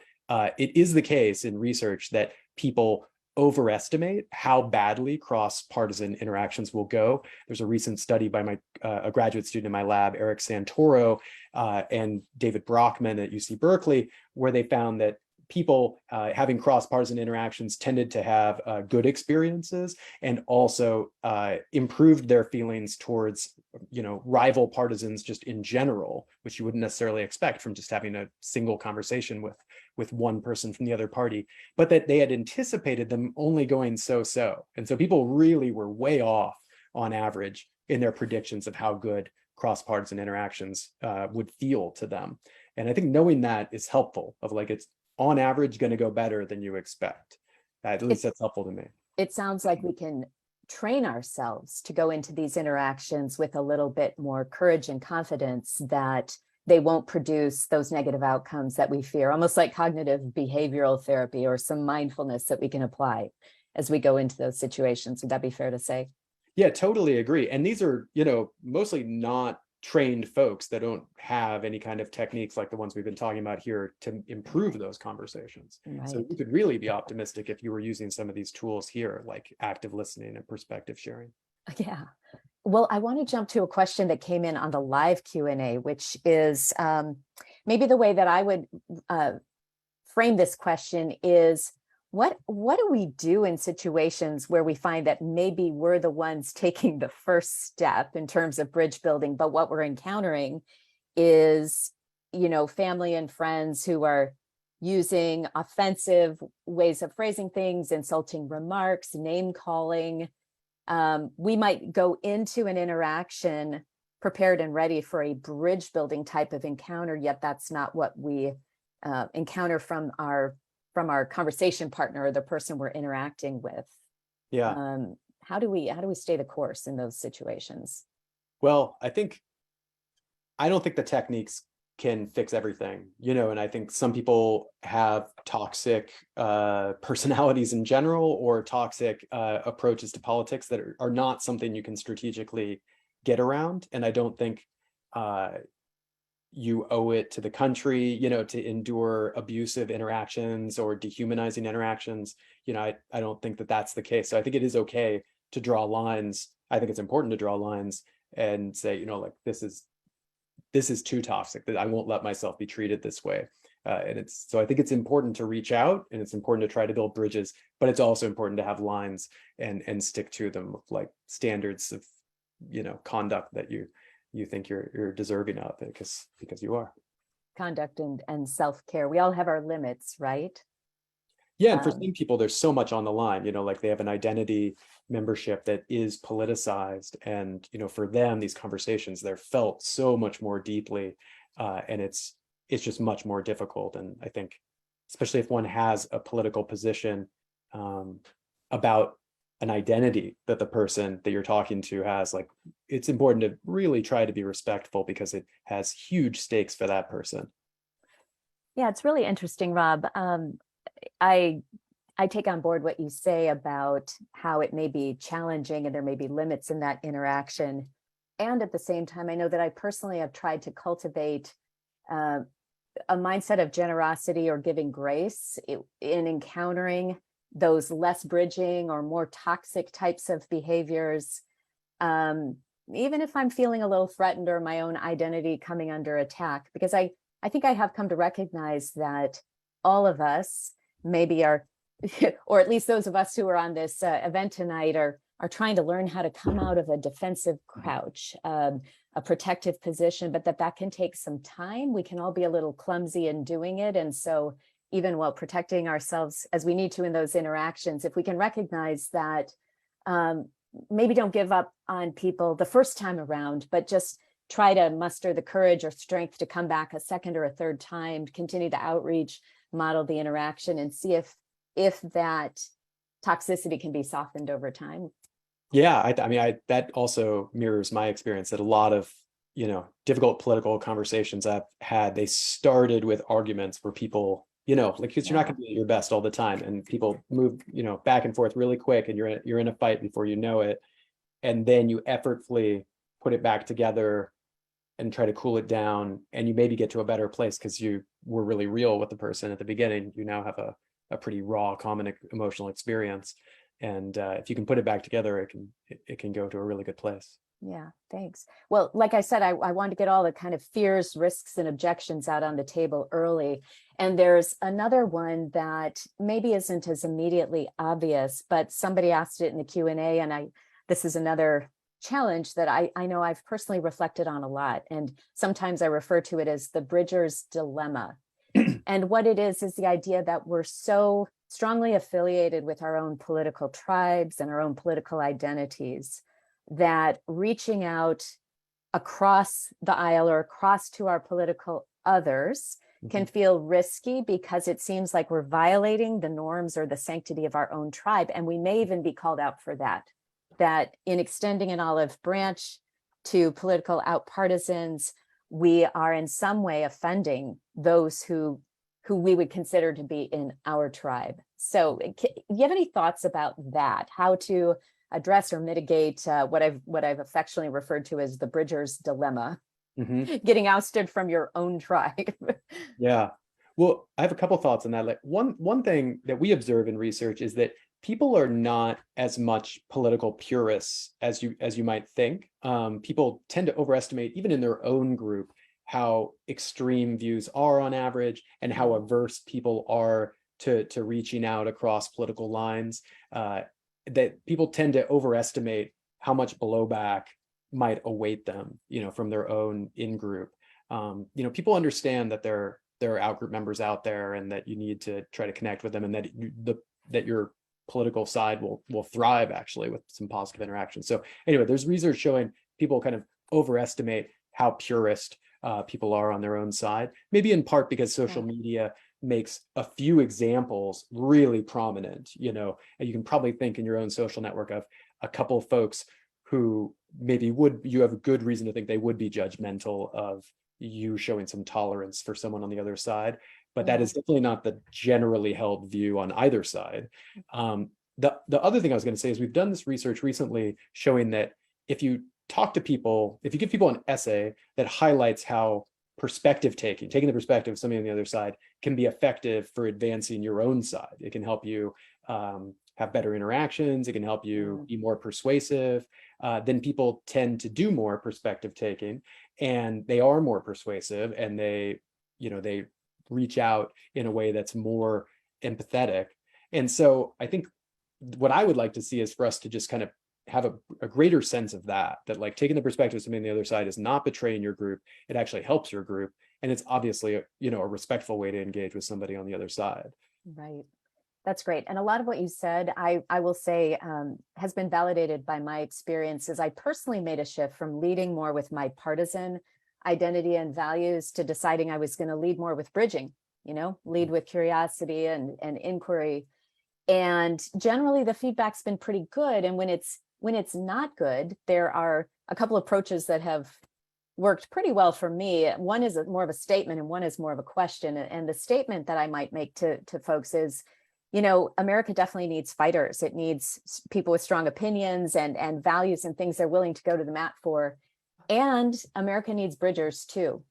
it is the case in research that people overestimate how badly cross-partisan interactions will go. There's a recent study by a graduate student in my lab, Eric Santoro, and David Brockman at UC Berkeley, where they found that people having cross-partisan interactions tended to have good experiences, and also improved their feelings towards rival partisans just in general, which you wouldn't necessarily expect from just having a single conversation with one person from the other party, but that they had anticipated them only going so-so. And so people really were way off on average in their predictions of how good cross-partisan interactions would feel to them. And I think knowing that is helpful, of like, it's on average going to go better than you expect. At least that's helpful to me. It sounds like we can train ourselves to go into these interactions with a little bit more courage and confidence that they won't produce those negative outcomes that we fear, almost like cognitive behavioral therapy or some mindfulness that we can apply as we go into those situations. Would that be fair to say? Yeah, totally agree. And these are, mostly not trained folks that don't have any kind of techniques like the ones we've been talking about here to improve those conversations. Right. So you could really be optimistic if you were using some of these tools here, like active listening and perspective sharing. Yeah. Well, I want to jump to a question that came in on the live Q&A, which is maybe the way that I would frame this question is, what do we do in situations where we find that maybe we're the ones taking the first step in terms of bridge building, but what we're encountering is, family and friends who are using offensive ways of phrasing things, insulting remarks, name calling. We might go into an interaction prepared and ready for a bridge building type of encounter, yet that's not what we encounter from our conversation partner or the person we're interacting with. Yeah. How do we stay the course in those situations? Well, I don't think the techniques can fix everything, and I think some people have toxic personalities in general, or toxic approaches to politics that are not something you can strategically get around. And I don't think you owe it to the country, to endure abusive interactions or dehumanizing interactions. I don't think that that's the case. So I think it is okay to draw lines. I think it's important to draw lines and say, like, this is too toxic, that I won't let myself be treated this way. So I think it's important to reach out, and it's important to try to build bridges, but it's also important to have lines and stick to them, like standards of, conduct that you think you're deserving of, because you are. Conduct and self-care. We all have our limits, right? Yeah, and for some people, there's so much on the line, like they have an identity membership that is politicized, and for them, these conversations, they're felt so much more deeply, and it's just much more difficult. And I think, especially if one has a political position about an identity that the person that you're talking to has, like, it's important to really try to be respectful, because it has huge stakes for that person. Yeah, it's really interesting, Rob. I take on board what you say about how it may be challenging and there may be limits in that interaction. And at the same time, I know that I personally have tried to cultivate a mindset of generosity or giving grace in encountering those less bridging or more toxic types of behaviors. Even if I'm feeling a little threatened or my own identity coming under attack, because I think I have come to recognize that all of us maybe are, or at least those of us who are on this event tonight are trying to learn how to come out of a defensive crouch, a protective position, but that can take some time. We can all be a little clumsy in doing it. And so even while protecting ourselves as we need to in those interactions, if we can recognize that, maybe don't give up on people the first time around, but just try to muster the courage or strength to come back a second or a third time, continue the outreach, model the interaction, and see if that toxicity can be softened over time. Yeah, I mean, that also mirrors my experience that a lot of, difficult political conversations I've had, they started with arguments where people, like, because you're not Yeah. going to be at your best all the time, and people move, back and forth really quick, and you're in a fight before you know it, and then you effortfully put it back together and try to cool it down, and you maybe get to a better place because you were really real with the person at the beginning. You now have a pretty raw common emotional experience, and if you can put it back together, it can go to a really good place. Yeah, thanks. Well, like I said, I wanted to get all the kind of fears, risks, and objections out on the table early. And there's another one that maybe isn't as immediately obvious, but somebody asked it in the Q&A, and this is another challenge that I know I've personally reflected on a lot. And sometimes I refer to it as the Bridger's dilemma. And what it is the idea that we're so strongly affiliated with our own political tribes and our own political identities that reaching out across the aisle or across to our political others can feel risky because it seems like we're violating the norms or the sanctity of our own tribe. And we may even be called out for that in extending an olive branch to political outpartisans, we are in some way offending those who we would consider to be in our tribe. So you have any thoughts about that? How to address or mitigate what I've affectionately referred to as the Bridger's dilemma, getting ousted from your own tribe? Yeah. Well, I have a couple thoughts on that. Like one thing that we observe in research is that people are not as much political purists as you might think. People tend to overestimate, even in their own group, how extreme views are on average and how averse people are to reaching out across political lines. That people tend to overestimate how much blowback might await them, from their own in-group. People understand that there are out-group members out there and that you need to try to connect with them, and that your political side will thrive actually with some positive interactions. So anyway, there's research showing people kind of overestimate how purist people are on their own side, maybe in part because social media makes a few examples really prominent, and you can probably think in your own social network of a couple of folks who maybe you have a good reason to think they would be judgmental of you showing some tolerance for someone on the other side, but that is definitely not the generally held view on either side. The other thing I was going to say is we've done this research recently showing that if you give people an essay that highlights how taking the perspective of somebody on the other side can be effective for advancing your own side. It can help you have better interactions. It can help you be more persuasive. Then people tend to do more perspective taking, and they are more persuasive, and they reach out in a way that's more empathetic. And so I think what I would like to see is for us to just kind of have a greater sense of that like taking the perspective of somebody on the other side is not betraying your group. It actually helps your group. And it's obviously a respectful way to engage with somebody on the other side. Right. That's great. And a lot of what you said, I will say, has been validated by my experiences. I personally made a shift from leading more with my partisan identity and values to deciding I was going to lead more with bridging, lead with curiosity and inquiry. And generally the feedback's been pretty good. And when it's not good, there are a couple approaches that have worked pretty well for me. One is more of a statement and one is more of a question. And the statement that I might make to folks is, America definitely needs fighters. It needs people with strong opinions and values and things they're willing to go to the mat for. And America needs bridgers too,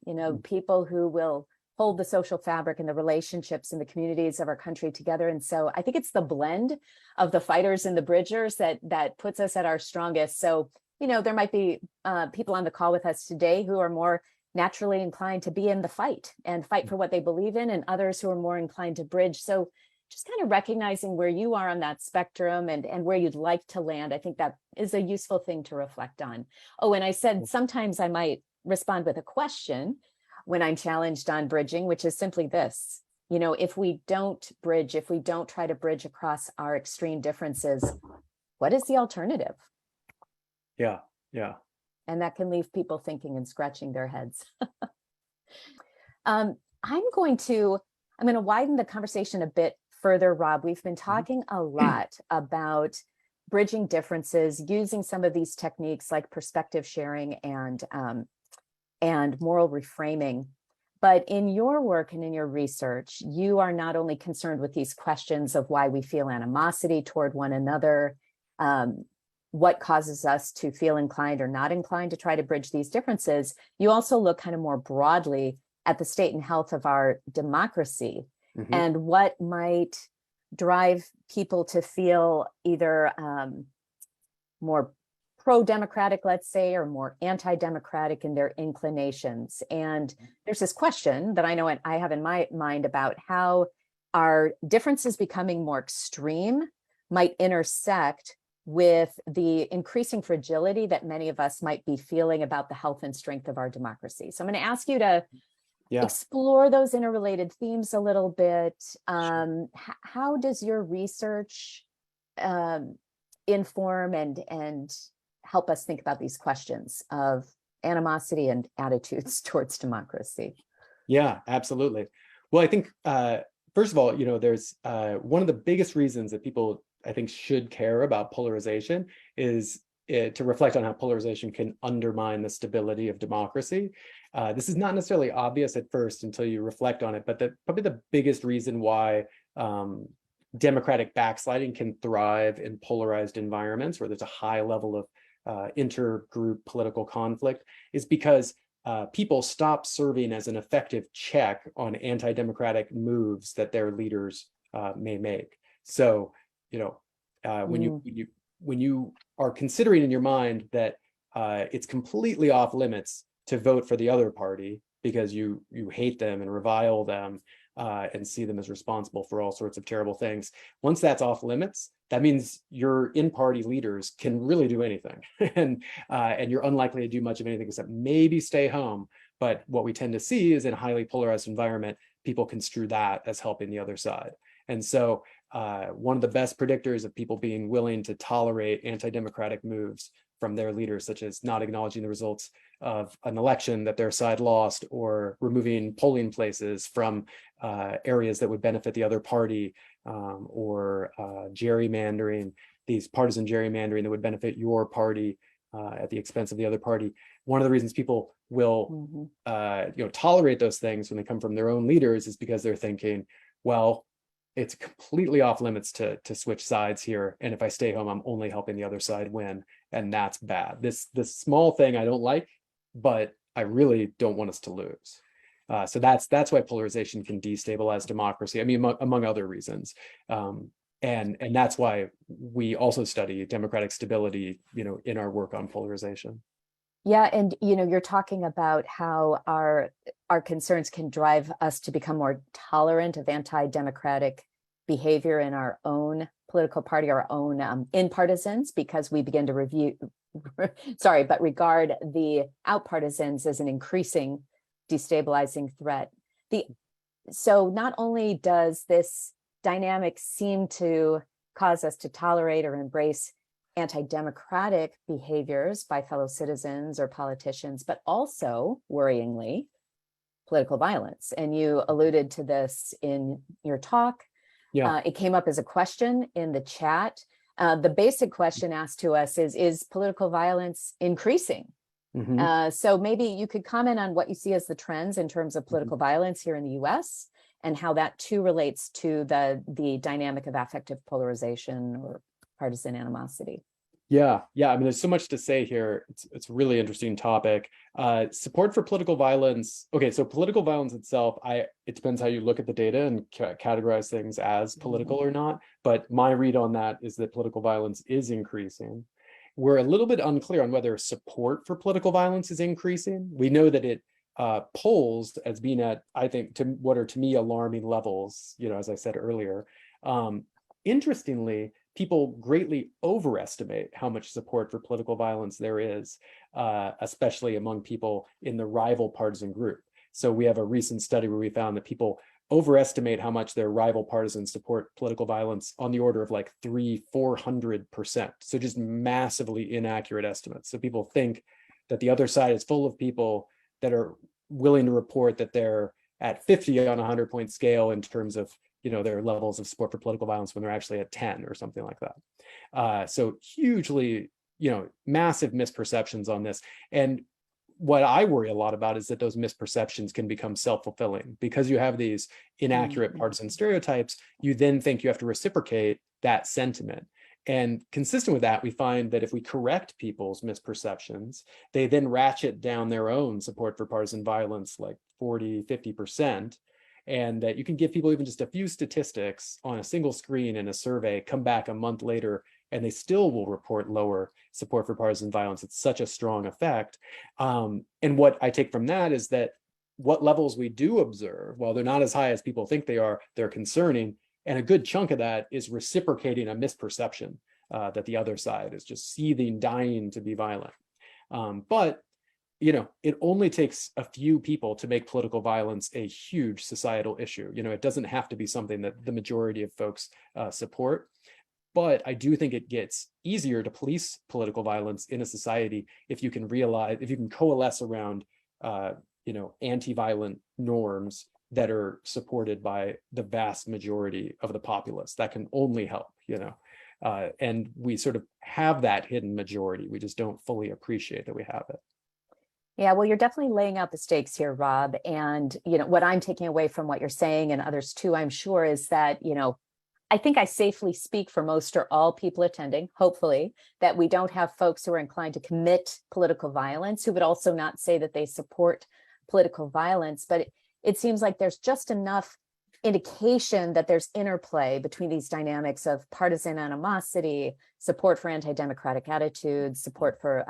people who will hold the social fabric and the relationships and the communities of our country together. And so I think it's the blend of the fighters and the bridgers that puts us at our strongest. So, there might be people on the call with us today who are more naturally inclined to be in the fight and fight for what they believe in, and others who are more inclined to bridge. So just kind of recognizing where you are on that spectrum and where you'd like to land, I think that is a useful thing to reflect on. Oh, and I said sometimes I might respond with a question when I'm challenged on bridging, which is simply this. If we don't bridge, if we don't try to bridge across our extreme differences, what is the alternative? Yeah, yeah. And that can leave people thinking and scratching their heads. I'm going to widen the conversation a bit further, Rob. We've been talking a lot about bridging differences, using some of these techniques like perspective sharing and moral reframing. But in your work and in your research, you are not only concerned with these questions of why we feel animosity toward one another, what causes us to feel inclined or not inclined to try to bridge these differences, you also look kind of more broadly at the state and health of our democracy and what might drive people to feel either more pro-democratic, let's say, or more anti-democratic in their inclinations. And there's this question that I know I have in my mind about how our differences becoming more extreme might intersect with the increasing fragility that many of us might be feeling about the health and strength of our democracy. So I'm going to ask you to explore those interrelated themes a little bit. How does your research inform and help us think about these questions of animosity and attitudes towards democracy? Yeah, absolutely. Well, I think, first of all, there's one of the biggest reasons that people, I think, should care about polarization is to reflect on how polarization can undermine the stability of democracy. This is not necessarily obvious at first until you reflect on it, but probably the biggest reason why democratic backsliding can thrive in polarized environments where there's a high level of intergroup political conflict is because people stop serving as an effective check on anti-democratic moves that their leaders may make. So, when you are considering in your mind that it's completely off limits to vote for the other party because you hate them and revile them and see them as responsible for all sorts of terrible things. Once that's off limits, that means your in-party leaders can really do anything, and you're unlikely to do much of anything except maybe stay home. But what we tend to see is in a highly polarized environment, people construe that as helping the other side. And so one of the best predictors of people being willing to tolerate anti-democratic moves from their leaders, such as not acknowledging the results of an election that their side lost, or removing polling places from areas that would benefit the other party, or gerrymandering, these partisan gerrymandering that would benefit your party at the expense of the other party. One of the reasons people will tolerate those things when they come from their own leaders is because they're thinking, well, it's completely off limits to switch sides here, and if I stay home, I'm only helping the other side win, and that's bad. This small thing I don't like, but I really don't want us to lose. So that's why polarization can destabilize democracy. I mean, among other reasons, and that's why we also study democratic stability, in our work on polarization. Yeah, and you're talking about how our concerns can drive us to become more tolerant of anti-democratic behavior in our own political party, our own in-partisans, because we begin to regard the out-partisans as an increasing destabilizing threat. So not only does this dynamic seem to cause us to tolerate or embrace anti-democratic behaviors by fellow citizens or politicians, but also, worryingly, political violence. And you alluded to this in your talk. Yeah. It came up as a question in the chat. The basic question asked to us is political violence increasing? So maybe you could comment on what you see as the trends in terms of political violence here in the US, and how that too relates to the dynamic of affective polarization or partisan animosity. Yeah. I mean, there's so much to say here. It's a really interesting topic. Support for political violence. Okay, so political violence itself, it depends how you look at the data and categorize things as political or not. But my read on that is that political violence is increasing. We're a little bit unclear on whether support for political violence is increasing. We know that it polls as being at, I think, to what are to me alarming levels, as I said earlier. Interestingly, people greatly overestimate how much support for political violence there is, especially among people in the rival partisan group. So we have a recent study where we found that people overestimate how much their rival partisans support political violence on the order of like 300-400%. So just massively inaccurate estimates. So people think that the other side is full of people that are willing to report that they're at 50 on a 100-point scale in terms of their levels of support for political violence when they're actually at 10 or something like that. So hugely, massive misperceptions on this. And what I worry a lot about is that those misperceptions can become self-fulfilling because you have these inaccurate partisan stereotypes. You then think you have to reciprocate that sentiment. And consistent with that, we find that if we correct people's misperceptions, they then ratchet down their own support for partisan violence like 40, 50%. And that you can give people even just a few statistics on a single screen in a survey, come back a month later, and they still will report lower support for partisan violence. It's such a strong effect. And what I take from that is that what levels we do observe, while they're not as high as people think they are, they're concerning. And a good chunk of that is reciprocating a misperception that the other side is just seething, dying to be violent. But it only takes a few people to make political violence a huge societal issue. It doesn't have to be something that the majority of folks support. But I do think it gets easier to police political violence in a society if you can coalesce around, anti-violent norms that are supported by the vast majority of the populace. That can only help, and we sort of have that hidden majority. We just don't fully appreciate that we have it. Yeah, well, you're definitely laying out the stakes here, Rob. And, what I'm taking away from what you're saying, and others too, I'm sure, is that, I think I safely speak for most or all people attending, hopefully, that we don't have folks who are inclined to commit political violence who would also not say that they support political violence. But it seems like there's just enough indication that there's interplay between these dynamics of partisan animosity, support for anti-democratic attitudes, support for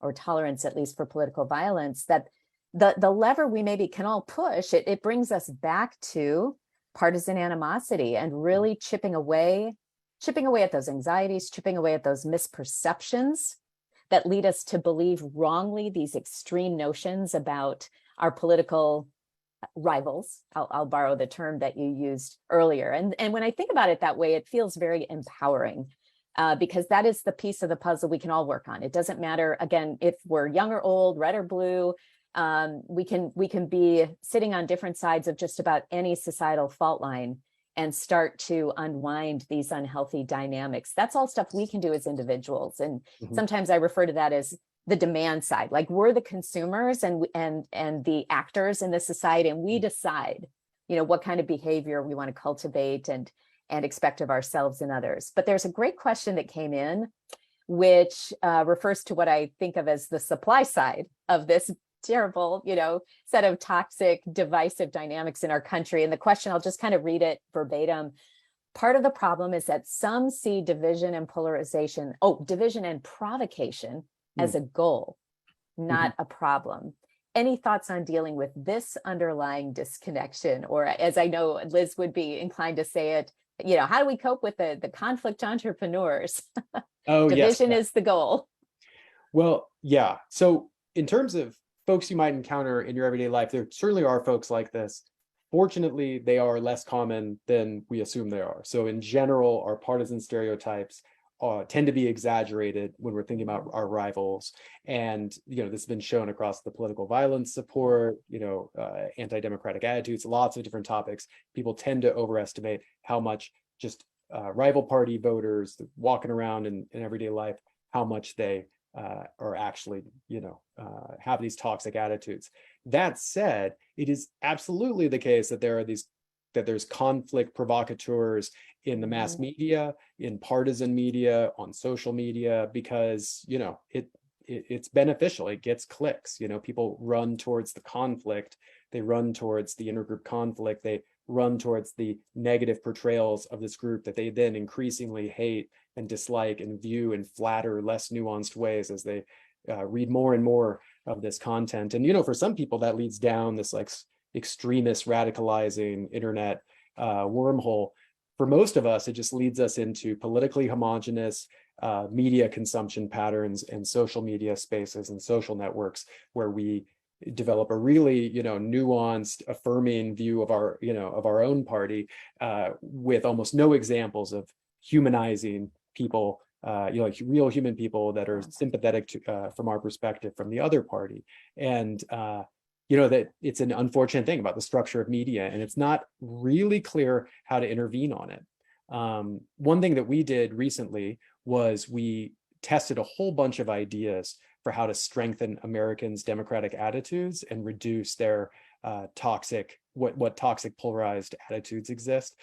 or tolerance, at least for political violence, that the lever we maybe can all push, it brings us back to partisan animosity and really chipping away at those anxieties, chipping away at those misperceptions that lead us to believe wrongly these extreme notions about our political rivals. I'll borrow the term that you used earlier. And when I think about it that way, it feels very empowering because that is the piece of the puzzle we can all work on. It doesn't matter, again, if we're young or old, red or blue. We can be sitting on different sides of just about any societal fault line and start to unwind these unhealthy dynamics. That's all stuff we can do as individuals. And sometimes I refer to that as the demand side. Like, we're the consumers and the actors in the society, and we decide, what kind of behavior we want to cultivate and expect of ourselves and others. But there's a great question that came in, which refers to what I think of as the supply side of this terrible, set of toxic, divisive dynamics in our country. And the question, I'll just kind of read it verbatim. Part of the problem is that some see division and provocation as a goal, not a problem. Any thoughts on dealing with this underlying disconnection? Or, as I know Liz would be inclined to say it, how do we cope with the conflict entrepreneurs? Oh, division yes. is the goal. Well, yeah. So in terms of folks you might encounter in your everyday life, there certainly are folks like this. Fortunately, they are less common than we assume they are. So in general, our partisan stereotypes tend to be exaggerated when we're thinking about our rivals. And, this has been shown across the political violence support, anti-democratic attitudes, lots of different topics. People tend to overestimate how much just rival party voters walking around in everyday life, how much they are actually, have these toxic attitudes. That said, it is absolutely the case that there's conflict provocateurs in the mass media, in partisan media, on social media, because it's beneficial. It gets clicks. People run towards the conflict. They run towards the intergroup conflict. They run towards the negative portrayals of this group that they then increasingly hate and dislike and view in flatter, less nuanced ways as they read more and more of this content. And for some people that leads down this like extremist, radicalizing internet wormhole. For most of us, it just leads us into politically homogenous media consumption patterns and social media spaces and social networks where we develop a really, nuanced, affirming view of our own party with almost no examples of humanizing people, like real human people that are sympathetic to, from our perspective, from the other party. And that it's an unfortunate thing about the structure of media, and it's not really clear how to intervene on it. One thing that we did recently was we tested a whole bunch of ideas for how to strengthen Americans' democratic attitudes and reduce their toxic polarized attitudes exist.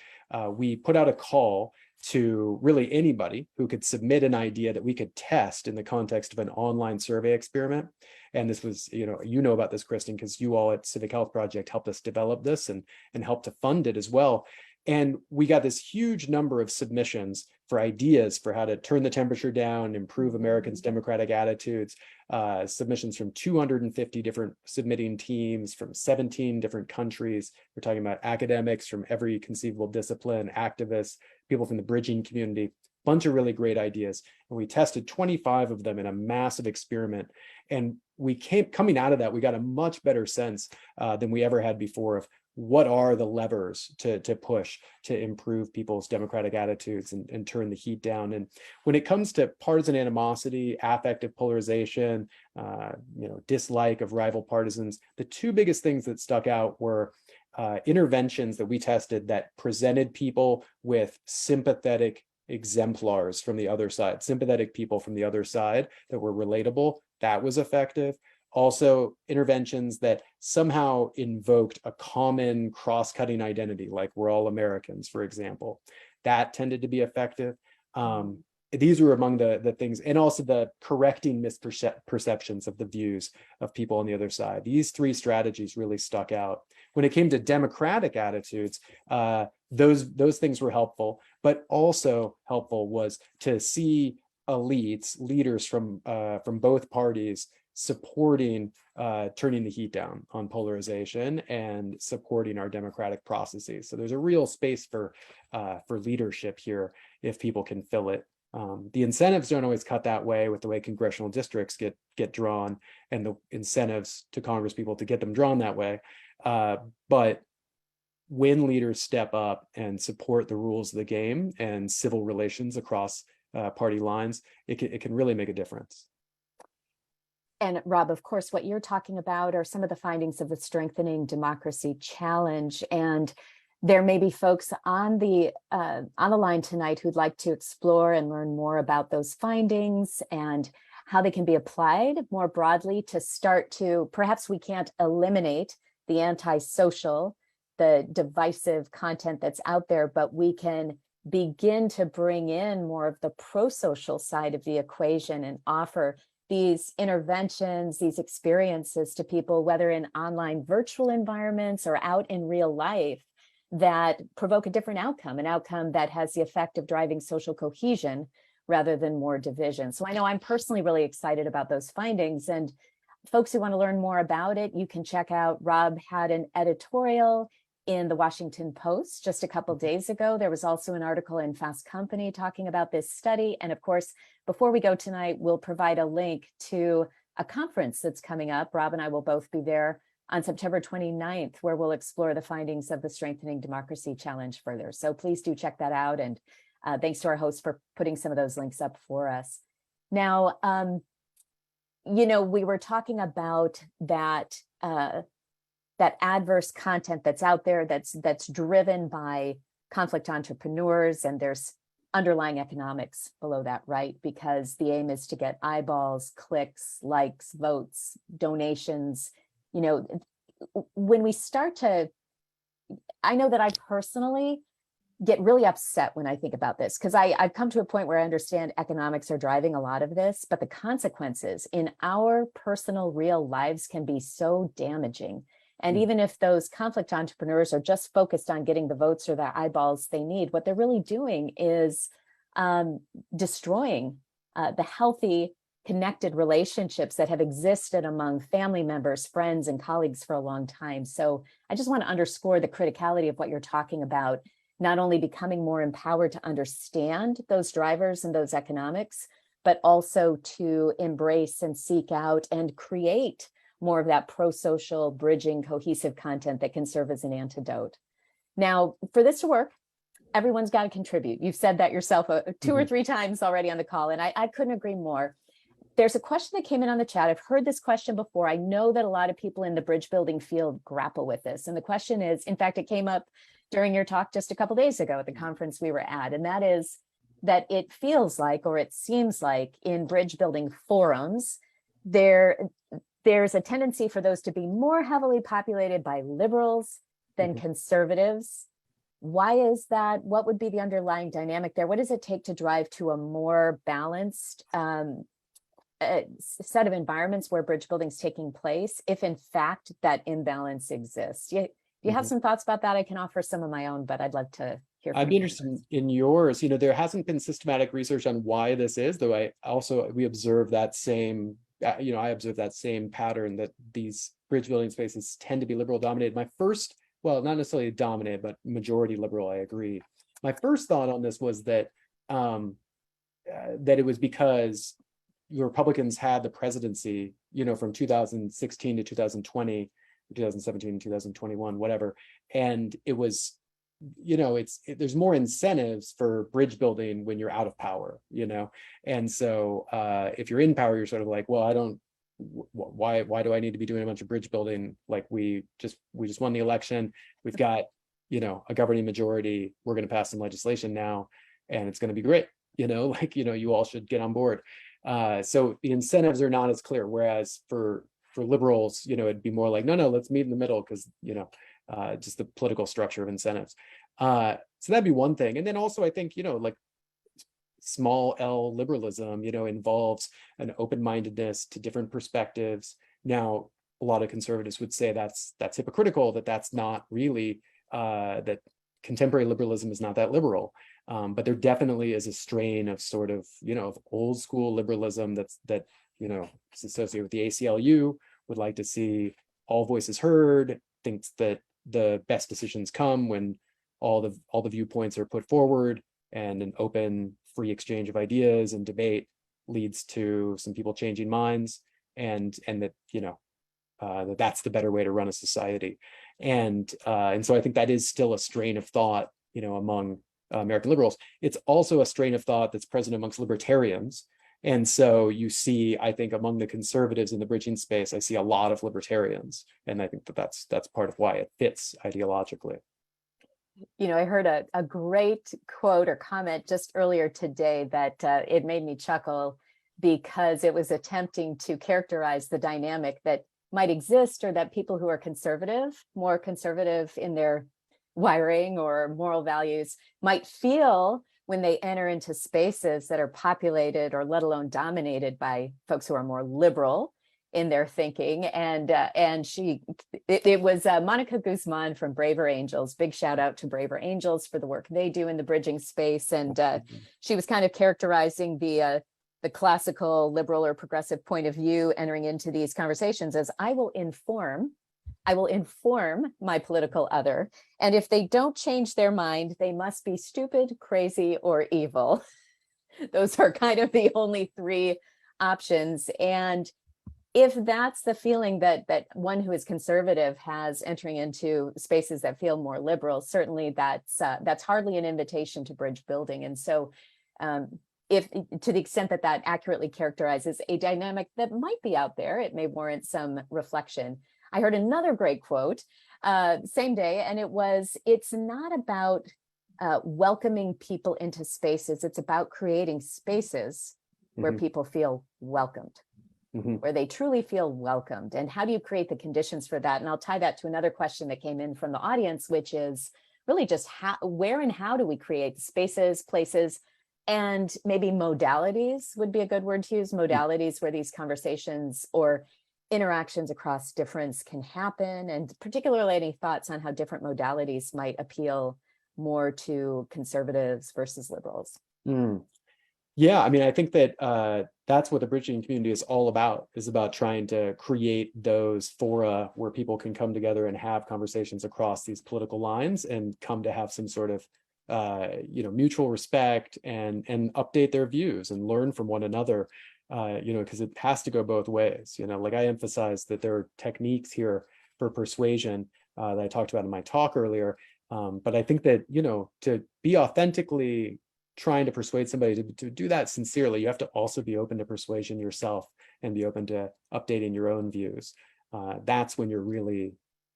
We put out a call to really anybody who could submit an idea that we could test in the context of an online survey experiment. And this was, you know about this, Kristin, because you all at Civic Health Project helped us develop this and helped to fund it as well. And we got this huge number of submissions for ideas for how to turn the temperature down, improve Americans' democratic attitudes, submissions from 250 different submitting teams from 17 different countries. We're talking about academics from every conceivable discipline, activists, people from the bridging community, bunch of really great ideas. And we tested 25 of them in a massive experiment. And coming out of that, we got a much better sense than we ever had before of what are the levers to push to improve people's democratic attitudes and turn the heat down. And when it comes to partisan animosity, affective polarization, dislike of rival partisans, the two biggest things that stuck out were interventions that we tested that presented people with sympathetic exemplars from the other side, sympathetic people from the other side that were relatable. That was effective. Also, interventions that somehow invoked a common cross-cutting identity, like we're all Americans, for example. That tended to be effective. These were among the things, and also the correcting misperceptions of the views of people on the other side. These three strategies really stuck out. When it came to democratic attitudes, those things were helpful, but also helpful was to see leaders from both parties supporting turning the heat down on polarization and supporting our democratic processes. So there's a real space for leadership here if people can fill it. The incentives don't always cut that way with the way congressional districts get drawn and the incentives to Congress people to get them drawn that way. But when leaders step up and support the rules of the game and civil relations across party lines, it can really make a difference. And Rob, of course, what you're talking about are some of the findings of the Strengthening Democracy Challenge. And there may be folks on the line tonight who'd like to explore and learn more about those findings and how they can be applied more broadly to start to, perhaps we can't eliminate the antisocial, the divisive content that's out there, but we can begin to bring in more of the pro-social side of the equation and offer these interventions, these experiences to people, whether in online virtual environments or out in real life, that provoke a different outcome, an outcome that has the effect of driving social cohesion rather than more division. So I know I'm personally really excited about those findings, and folks who want to learn more about it, you can check out, Rob had an editorial in the Washington Post just a couple days ago. There was also an article in Fast Company talking about this study. And of course, before we go tonight, we'll provide a link to a conference that's coming up. Rob and I will both be there on September 29th, where we'll explore the findings of the Strengthening Democracy Challenge further. So please do check that out. And thanks to our hosts for putting some of those links up for us. Now, we were talking about that adverse content that's out there that's driven by conflict entrepreneurs, and there's underlying economics below that, right? Because the aim is to get eyeballs, clicks, likes, votes, donations. When we start to, I know that I personally get really upset when I think about this, because I've come to a point where I understand economics are driving a lot of this, but the consequences in our personal real lives can be so damaging. And even if those conflict entrepreneurs are just focused on getting the votes or the eyeballs they need, what they're really doing is destroying the healthy, connected relationships that have existed among family members, friends, and colleagues for a long time. So I just want to underscore the criticality of what you're talking about, not only becoming more empowered to understand those drivers and those economics, but also to embrace and seek out and create more of that pro-social, bridging, cohesive content that can serve as an antidote. Now, for this to work, everyone's got to contribute. You've said that yourself two or three times already on the call, and I couldn't agree more. there's a question that came in on the chat. I've heard this question before. I know that a lot of people in the bridge building field grapple with this. And the question is, in fact, it came up during your talk just a couple of days ago at the conference we were at. And that is that it feels like, or it seems like in bridge building forums, there's a tendency for those to be more heavily populated by liberals than conservatives. Why is that? What would be the underlying dynamic there? What does it take to drive to a more balanced set of environments where bridge building is taking place, if in fact that imbalance exists? Do you have some thoughts about that? I can offer some of my own, but I'd love to hear from I'd be you. interested in yours. There hasn't been systematic research on why this is, though we observe that same, I observe that same pattern, that these bridge building spaces tend to be liberal dominated. My first, well, not necessarily dominated, but majority liberal, I agree. My first thought on this was that that it was because the Republicans had the presidency, from 2016 to 2020, 2017, 2021, whatever. And it was, there's more incentives for bridge building when you're out of power, And so if you're in power, you're sort of like, well, why do I need to be doing a bunch of bridge building? Like we just won the election. We've got, a governing majority. We're going to pass some legislation now and it's going to be great. You all should get on board. So the incentives are not as clear. Whereas for liberals, it'd be more like, no, let's meet in the middle because, just the political structure of incentives. So that'd be one thing. And then also I think, like small L liberalism, involves an open-mindedness to different perspectives. Now, a lot of conservatives would say that's hypocritical, that's not really, that contemporary liberalism is not that liberal. But there definitely is a strain of sort of, of old school liberalism that is associated with the ACLU, would like to see all voices heard, thinks that the best decisions come when all the viewpoints are put forward and an open, free exchange of ideas and debate leads to some people changing minds, and that, that's the better way to run a society. And so I think that is still a strain of thought, among American liberals. It's also a strain of thought that's present amongst libertarians. And so you see, I think among the conservatives in the bridging space, I see a lot of libertarians. And I think that's part of why it fits ideologically. I heard a great quote or comment just earlier today that it made me chuckle, because it was attempting to characterize the dynamic that might exist, or that people who are more conservative in their wiring or moral values might feel when they enter into spaces that are populated or let alone dominated by folks who are more liberal in their thinking. And it was Monica Guzman from Braver Angels. Big shout out to Braver Angels for the work they do in the bridging space. And she was kind of characterizing the classical liberal or progressive point of view entering into these conversations as, I will inform my political other, and if they don't change their mind, they must be stupid, crazy, or evil. Those are kind of the only three options. And if that's the feeling that one who is conservative has entering into spaces that feel more liberal, certainly that's hardly an invitation to bridge building. And so if to the extent that accurately characterizes a dynamic that might be out there, it may warrant some reflection. I heard another great quote same day, and it was, it's not about welcoming people into spaces. It's about creating spaces where people feel welcomed, where they truly feel welcomed. And how do you create the conditions for that? And I'll tie that to another question that came in from the audience, which is really just where and how do we create spaces, places, and maybe modalities would be a good word to use, modalities where these conversations or interactions across difference can happen, and particularly any thoughts on how different modalities might appeal more to conservatives versus liberals. Yeah, I mean, I think that that's what the bridging community is all about, is about trying to create those fora where people can come together and have conversations across these political lines and come to have some sort of mutual respect and update their views and learn from one another. Because it has to go both ways. Like I emphasized that there are techniques here for persuasion that I talked about in my talk earlier. But I think that, to be authentically trying to persuade somebody to do that sincerely, you have to also be open to persuasion yourself and be open to updating your own views. That's when you're really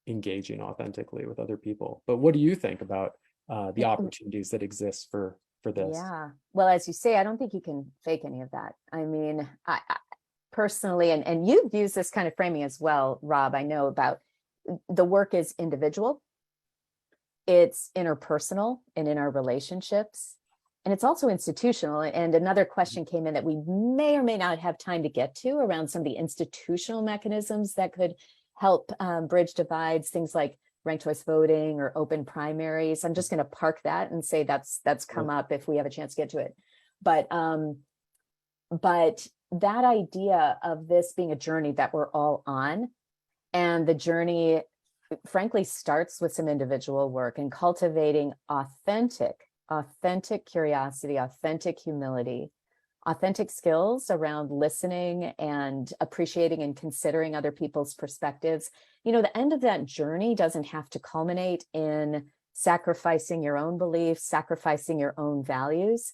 engaging authentically with other people. But what do you think about the opportunities that exist for this? Yeah. Well, as you say, I don't think you can fake any of that. I mean, I personally, and you've used this kind of framing as well, Rob, I know about the work is individual, it's interpersonal and in our relationships, and it's also institutional. And another question came in that we may or may not have time to get to around some of the institutional mechanisms that could help bridge divides, things like ranked choice voting or open primaries. I'm just going to park that and say that's come up if we have a chance to get to it. But that idea of this being a journey that we're all on, and the journey, frankly, starts with some individual work and cultivating authentic curiosity, authentic humility, authentic skills around listening and appreciating and considering other people's perspectives. You know, the end of that journey doesn't have to culminate in sacrificing your own beliefs, sacrificing your own values.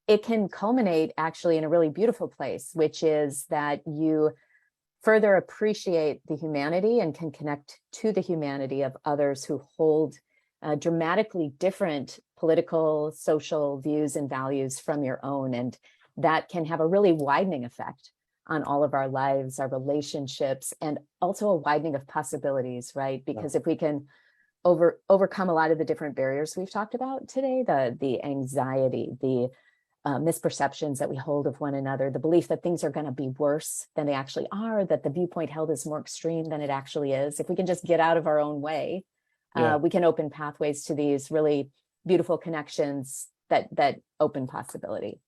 It can culminate actually in a really beautiful place, which is that you further appreciate the humanity and can connect to the humanity of others who hold dramatically different political, social views and values from your own. And that can have a really widening effect on all of our lives, our relationships, and also a widening of possibilities, right? Because if we can overcome a lot of the different barriers we've talked about today, the anxiety, the misperceptions that we hold of one another, the belief that things are going to be worse than they actually are, that the viewpoint held is more extreme than it actually is. If we can just get out of our own way, we can open pathways to these really beautiful connections that open possibility.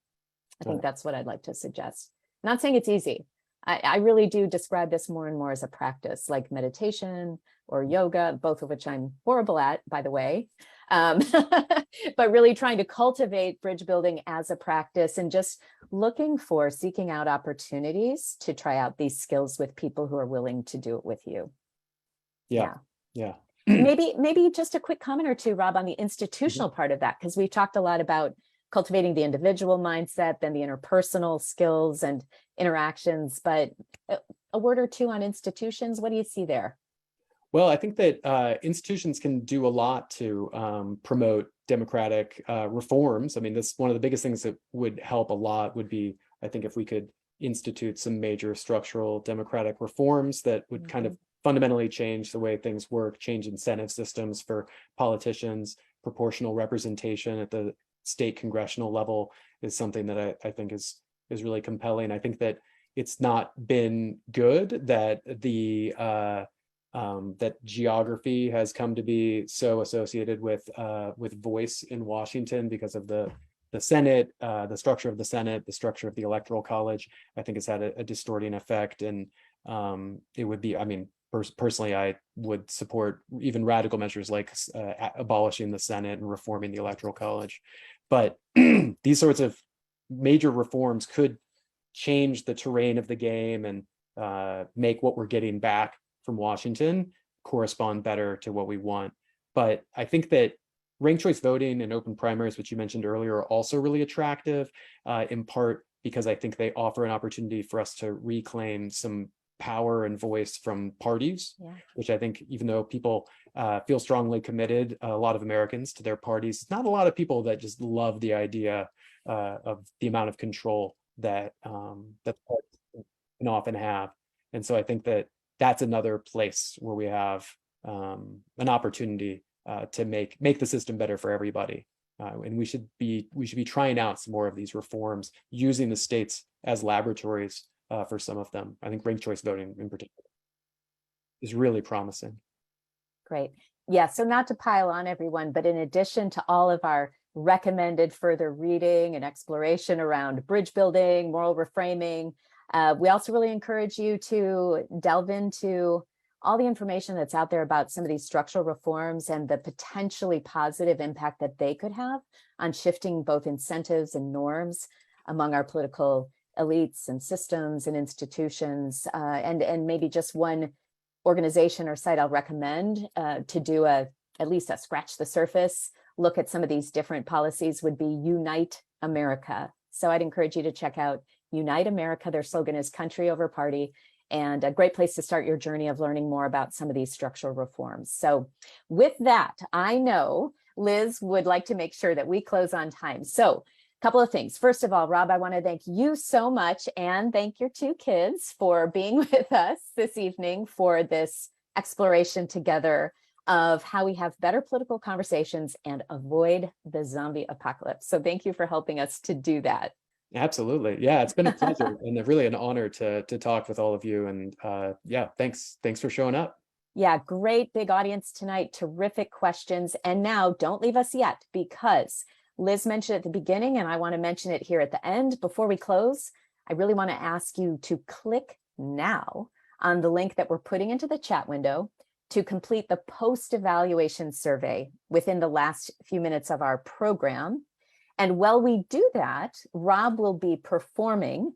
I think that's what I'd like to suggest. I'm not saying it's easy. I really do describe this more and more as a practice, like meditation or yoga, both of which I'm horrible at, by the way. But really trying to cultivate bridge building as a practice and just seeking out opportunities to try out these skills with people who are willing to do it with you. Yeah. Maybe just a quick comment or two, Rob, on the institutional part of that, because we've talked a lot about cultivating the individual mindset, then the interpersonal skills and interactions, but a word or two on institutions. What do you see there? Well, I think that institutions can do a lot to promote democratic reforms. I mean, that's one of the biggest things that would help a lot would be, I think, if we could institute some major structural democratic reforms that would kind of fundamentally change the way things work, change incentive systems for politicians. Proportional representation at the state congressional level is something that I think is really compelling. I think that it's not been good that that geography has come to be so associated with voice in Washington because of the Senate, the structure of the Senate, the structure of the Electoral College. I think it's had a distorting effect, and it would be, I mean, personally, I would support even radical measures like abolishing the Senate and reforming the Electoral College. But these sorts of major reforms could change the terrain of the game and make what we're getting back from Washington correspond better to what we want. But I think that ranked choice voting and open primaries, which you mentioned earlier, are also really attractive, in part because I think they offer an opportunity for us to reclaim some power and voice from parties, which I think, even though people feel strongly committed, a lot of Americans, to their parties, not a lot of people that just love the idea of the amount of control that that parties can often have. And so I think that that's another place where we have an opportunity to make the system better for everybody. And we should be trying out some more of these reforms, using the states as laboratories for some of them. I think ranked choice voting in particular is really promising. Great. Yeah, so not to pile on everyone, but in addition to all of our recommended further reading and exploration around bridge building, moral reframing, we also really encourage you to delve into all the information that's out there about some of these structural reforms and the potentially positive impact that they could have on shifting both incentives and norms among our political elites and systems and institutions. And maybe just one organization or site I'll recommend to do at least a scratch the surface look at some of these different policies would be Unite America. So I'd encourage you to check out Unite America. Their slogan is country over party, and a great place to start your journey of learning more about some of these structural reforms. So with that, I know Liz would like to make sure that we close on time. So a couple of things. First of all, Rob, I want to thank you so much, and thank your two kids for being with us this evening for this exploration together of how we have better political conversations and avoid the zombie apocalypse. So thank you for helping us to do that. Absolutely. Yeah, it's been a pleasure and really an honor to talk with all of you. And yeah, thanks for showing up. Yeah, great big audience tonight, terrific questions. And now don't leave us yet, because Liz mentioned at the beginning, and I want to mention it here at the end. Before we close, I really want to ask you to click now on the link that we're putting into the chat window to complete the post-evaluation survey within the last few minutes of our program. And while we do that, Rob will be performing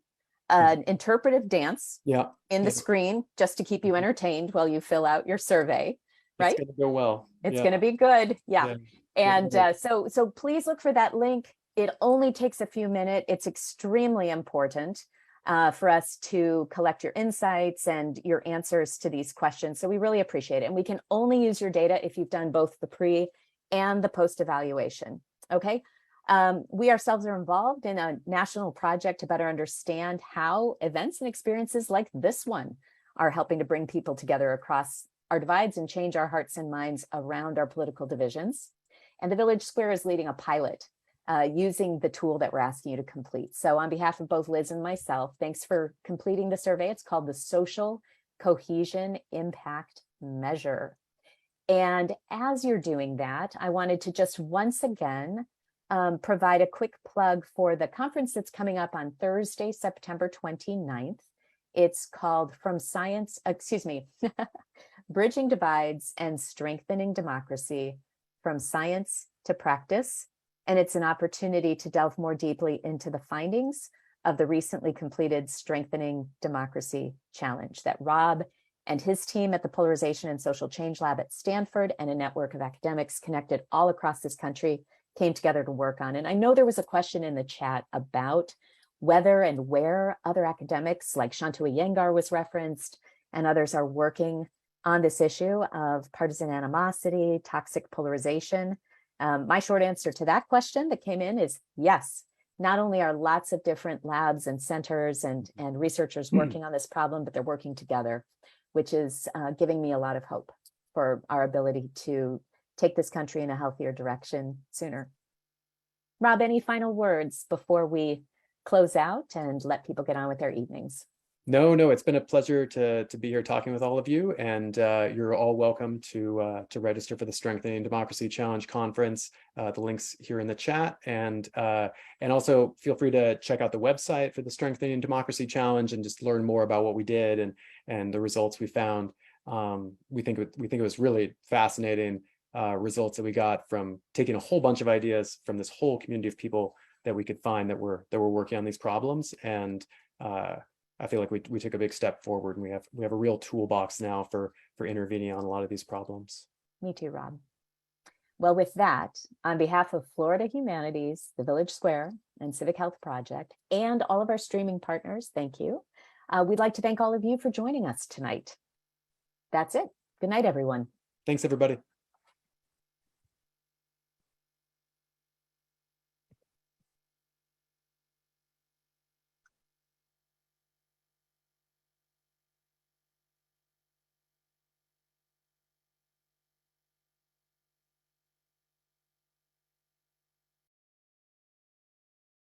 an interpretive dance in the screen just to keep you entertained while you fill out your survey, right? It's going to go well. It's going to be good. Yeah. And so please look for that link. It only takes a few minutes. It's extremely important for us to collect your insights and your answers to these questions. So we really appreciate it. And we can only use your data if you've done both the pre and the post evaluation. Okay. We ourselves are involved in a national project to better understand how events and experiences like this one are helping to bring people together across our divides and change our hearts and minds around our political divisions. And the Village Square is leading a pilot using the tool that we're asking you to complete. So on behalf of both Liz and myself, thanks for completing the survey. It's called the Social Cohesion Impact Measure. And as you're doing that, I wanted to just once again provide a quick plug for the conference that's coming up on Thursday, September 29th. It's called Bridging Divides and Strengthening Democracy, From Science to Practice. And it's an opportunity to delve more deeply into the findings of the recently completed Strengthening Democracy Challenge that Rob and his team at the Polarization and Social Change Lab at Stanford and a network of academics connected all across this country came together to work on. And I know there was a question in the chat about whether and where other academics like Shantu Iyengar was referenced and others are working on this issue of partisan animosity, toxic polarization. My short answer to that question that came in is yes. Not only are lots of different labs and centers and researchers working on this problem, but they're working together, which is giving me a lot of hope for our ability to take this country in a healthier direction sooner. Rob, any final words before we close out and let people get on with their evenings? No, it's been a pleasure to be here talking with all of you, and you're all welcome to register for the Strengthening Democracy Challenge conference. The link's here in the chat, and also feel free to check out the website for the Strengthening Democracy Challenge and just learn more about what we did and the results we found. We think it was really fascinating results that we got from taking a whole bunch of ideas from this whole community of people that we could find that were working on these problems, and I feel like we took a big step forward, and we have a real toolbox now for intervening on a lot of these problems. Me too, Rob. Well, with that, on behalf of Florida Humanities, the Village Square, and Civic Health Project, and all of our streaming partners, thank you. We'd like to thank all of you for joining us tonight. That's it. Good night, everyone. Thanks, everybody.